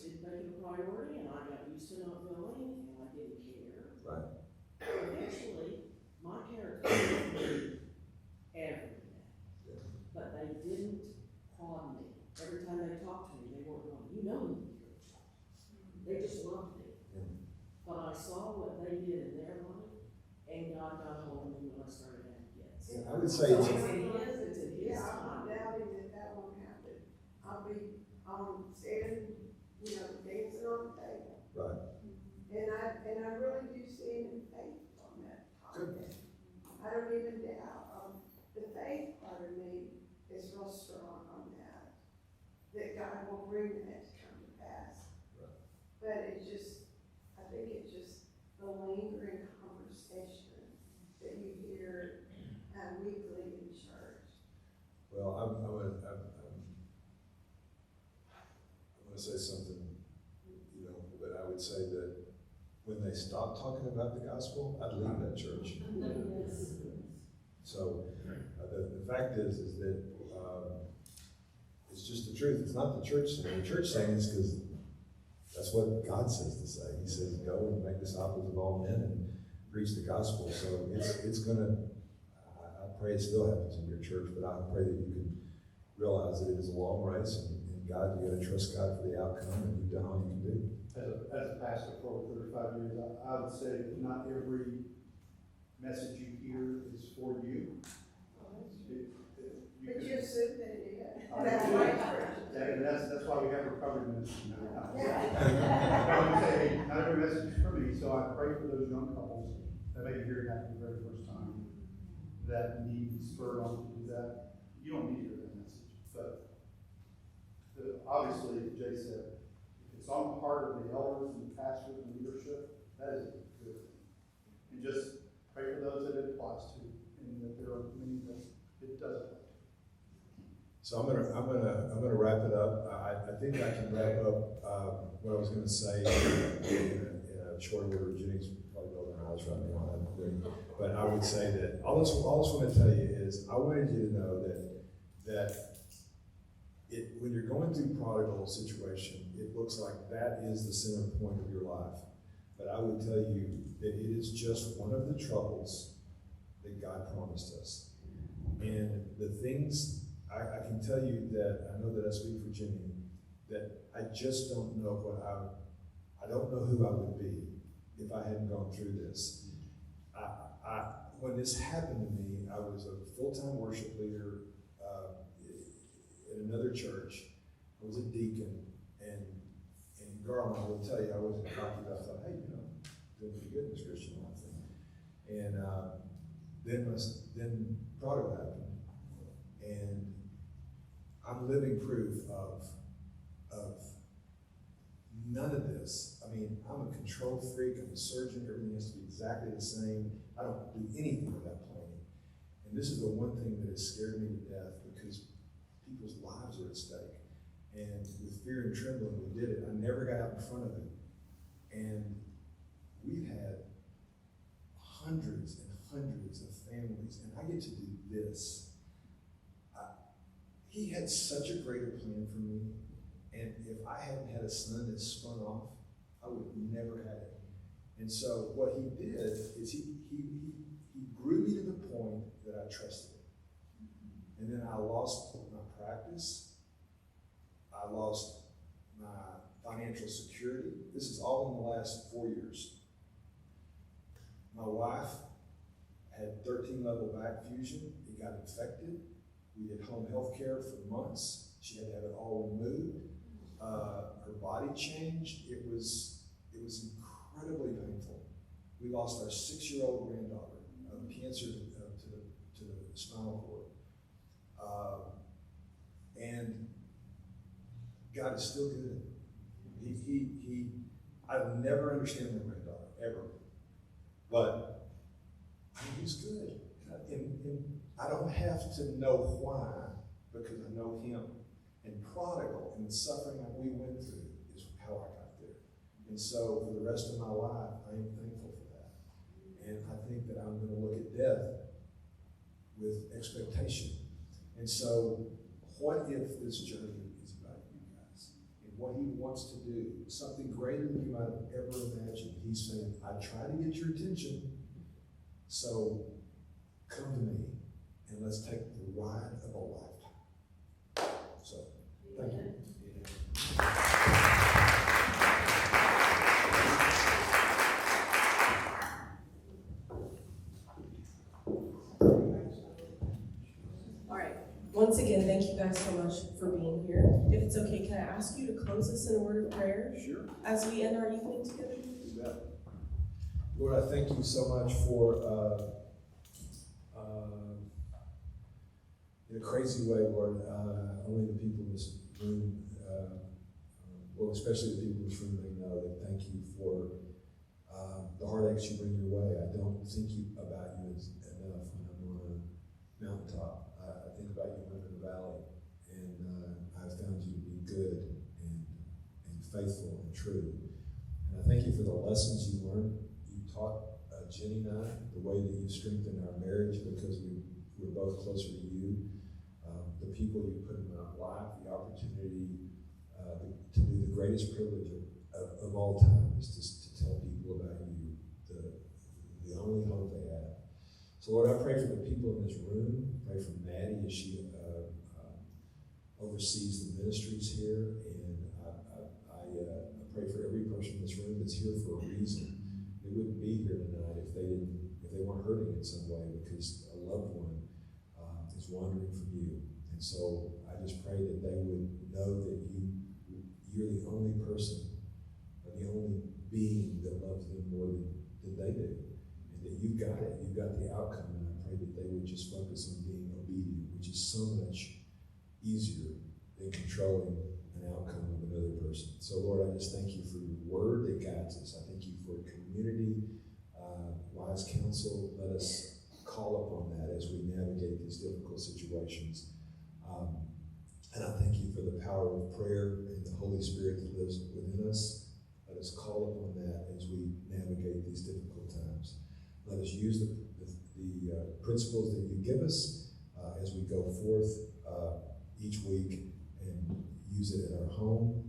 didn't make it a priority, and I got used to not going, and I didn't care. Right. Eventually, my character was everything. Yeah. But they didn't prod me. Every time they talked to me, they weren't going, you know you can go to church. They just loved me. Yeah. But I saw what they did in their life, and God got a hold of me when I started having kids. Yeah, I would say So it's it's in his Yeah, I'm not time. doubting that won't happen. I'll be standing, you know, dancing on the table. right. And I really do stand in faith on that topic. I don't even doubt, the faith part of me is real strong on that God will bring that to come to pass. Right. But I think it's just the lingering conversation that you hear weekly in church. Well, I'm going to say something, you know, but I would say that when they stop talking about the gospel, I'd leave that church. So the fact is that it's just the truth. It's not the church saying. The church saying is because that's what God says to say. He says, go and make disciples of all men and preach the gospel. So it's going to, I pray it still happens in your church, but I pray that you can realize that it is a long race, and God, you got to trust God for the outcome, and you've done all you can do. As a pastor for over 35 years, I would say that not every message you hear is for you. But you assume that it is. That's right. That's why we have recovery ministry now. I would say, not every message is for me, so I pray for those young couples that may be hearing that for the very first time, that need to be spurred on to do that. You don't need to hear that message, but obviously, Jay said, if it's on the part of the elders and the pastors and leadership, that is a good thing. And just pray for those that it applies to, and that there are many that it does apply to. So I'm gonna wrap it up. I think I can wrap up what I was gonna say in a short order. Jenny's probably rolling her eyes right now, but I would say that all I just want to tell you is I wanted you to know that when you're going through prodigal situation, it looks like that is the center point of your life. But I would tell you that it is just one of the troubles that God promised us. And the things, I can tell you that, I know that I speak for Jenny, that I just don't know I don't know who I would be if I hadn't gone through this. When this happened to me, I was a full-time worship leader in another church. I was a deacon, and Garland, I will tell you, I wasn't cocky. I thought, hey, doing pretty good in this Christian life thing. And then Prodigal happened, and I'm living proof of none of this. I mean, I'm a control freak. I'm a surgeon. Everything has to be exactly the same. I don't do anything without planning. And this is the one thing that has scared me to death, because people's lives are at stake. And with fear and trembling, we did it. I never got out in front of it. And we've had hundreds and hundreds of families, and I get to do this. He had such a greater plan for me, and if I hadn't had a son that spun off, I would have never had it. And so what he did is he grew me to the point that I trusted him. And then I lost my practice. I lost my financial security. This is all in the last 4 years. My wife had 13-level back fusion. It got infected. We did home health care for months. She had to have it all removed. Her body changed. It was incredibly painful. We lost our 6-year-old granddaughter of cancer to the spinal cord. And God is still good. I'll never understand my granddaughter, ever. But he's good. And I don't have to know why, because I know him. And Prodigal and the suffering that we went through is how I got there. And so for the rest of my life, I am thankful for that. And I think that I'm going to look at death with expectation. And so what if this journey is about you guys? And what he wants to do, something greater than you might have ever imagined. He's saying, I try to get your attention, so come to me and let's take the ride of a lifetime. So, thank you. All right. Once again, thank you guys so much for being here. If it's okay, can I ask you to close us in a word of prayer? Sure. As we end our evening together? Yeah. Lord, I thank you so much for, in a crazy way, Lord, only the people in this room, well, especially the people in this room, may know that thank you for the heartaches you bring your way. I don't think about you enough when I'm on a mountaintop. I think about you when I'm in the valley, and I've found you to be good and faithful and true. And I thank you for the lessons you learned. You taught Jenny and I the way that you strengthened our marriage, because we're both closer to you. The people you put in my life, the opportunity to do the greatest privilege of all time is to tell people about you, the only hope they have. So Lord, I pray for the people in this room. Pray for Maddie as she oversees the ministries here, and I pray for every person in this room that's here for a reason. They wouldn't be here tonight if they weren't hurting in some way because a loved one is wandering from you. And so I just pray that they would know that you're the only person, or the only being that loves them more than they do, and that you've got it. You've got the outcome, and I pray that they would just focus on being obedient, which is so much easier than controlling an outcome of another person. So Lord, I just thank you for your word that guides us. I thank you for community, wise counsel. Let us call upon that as we navigate these difficult situations. And I thank you for the power of prayer and the Holy Spirit that lives within us. Let us call upon that as we navigate these difficult times. Let us use the principles that you give us as we go forth each week, and use it in our home,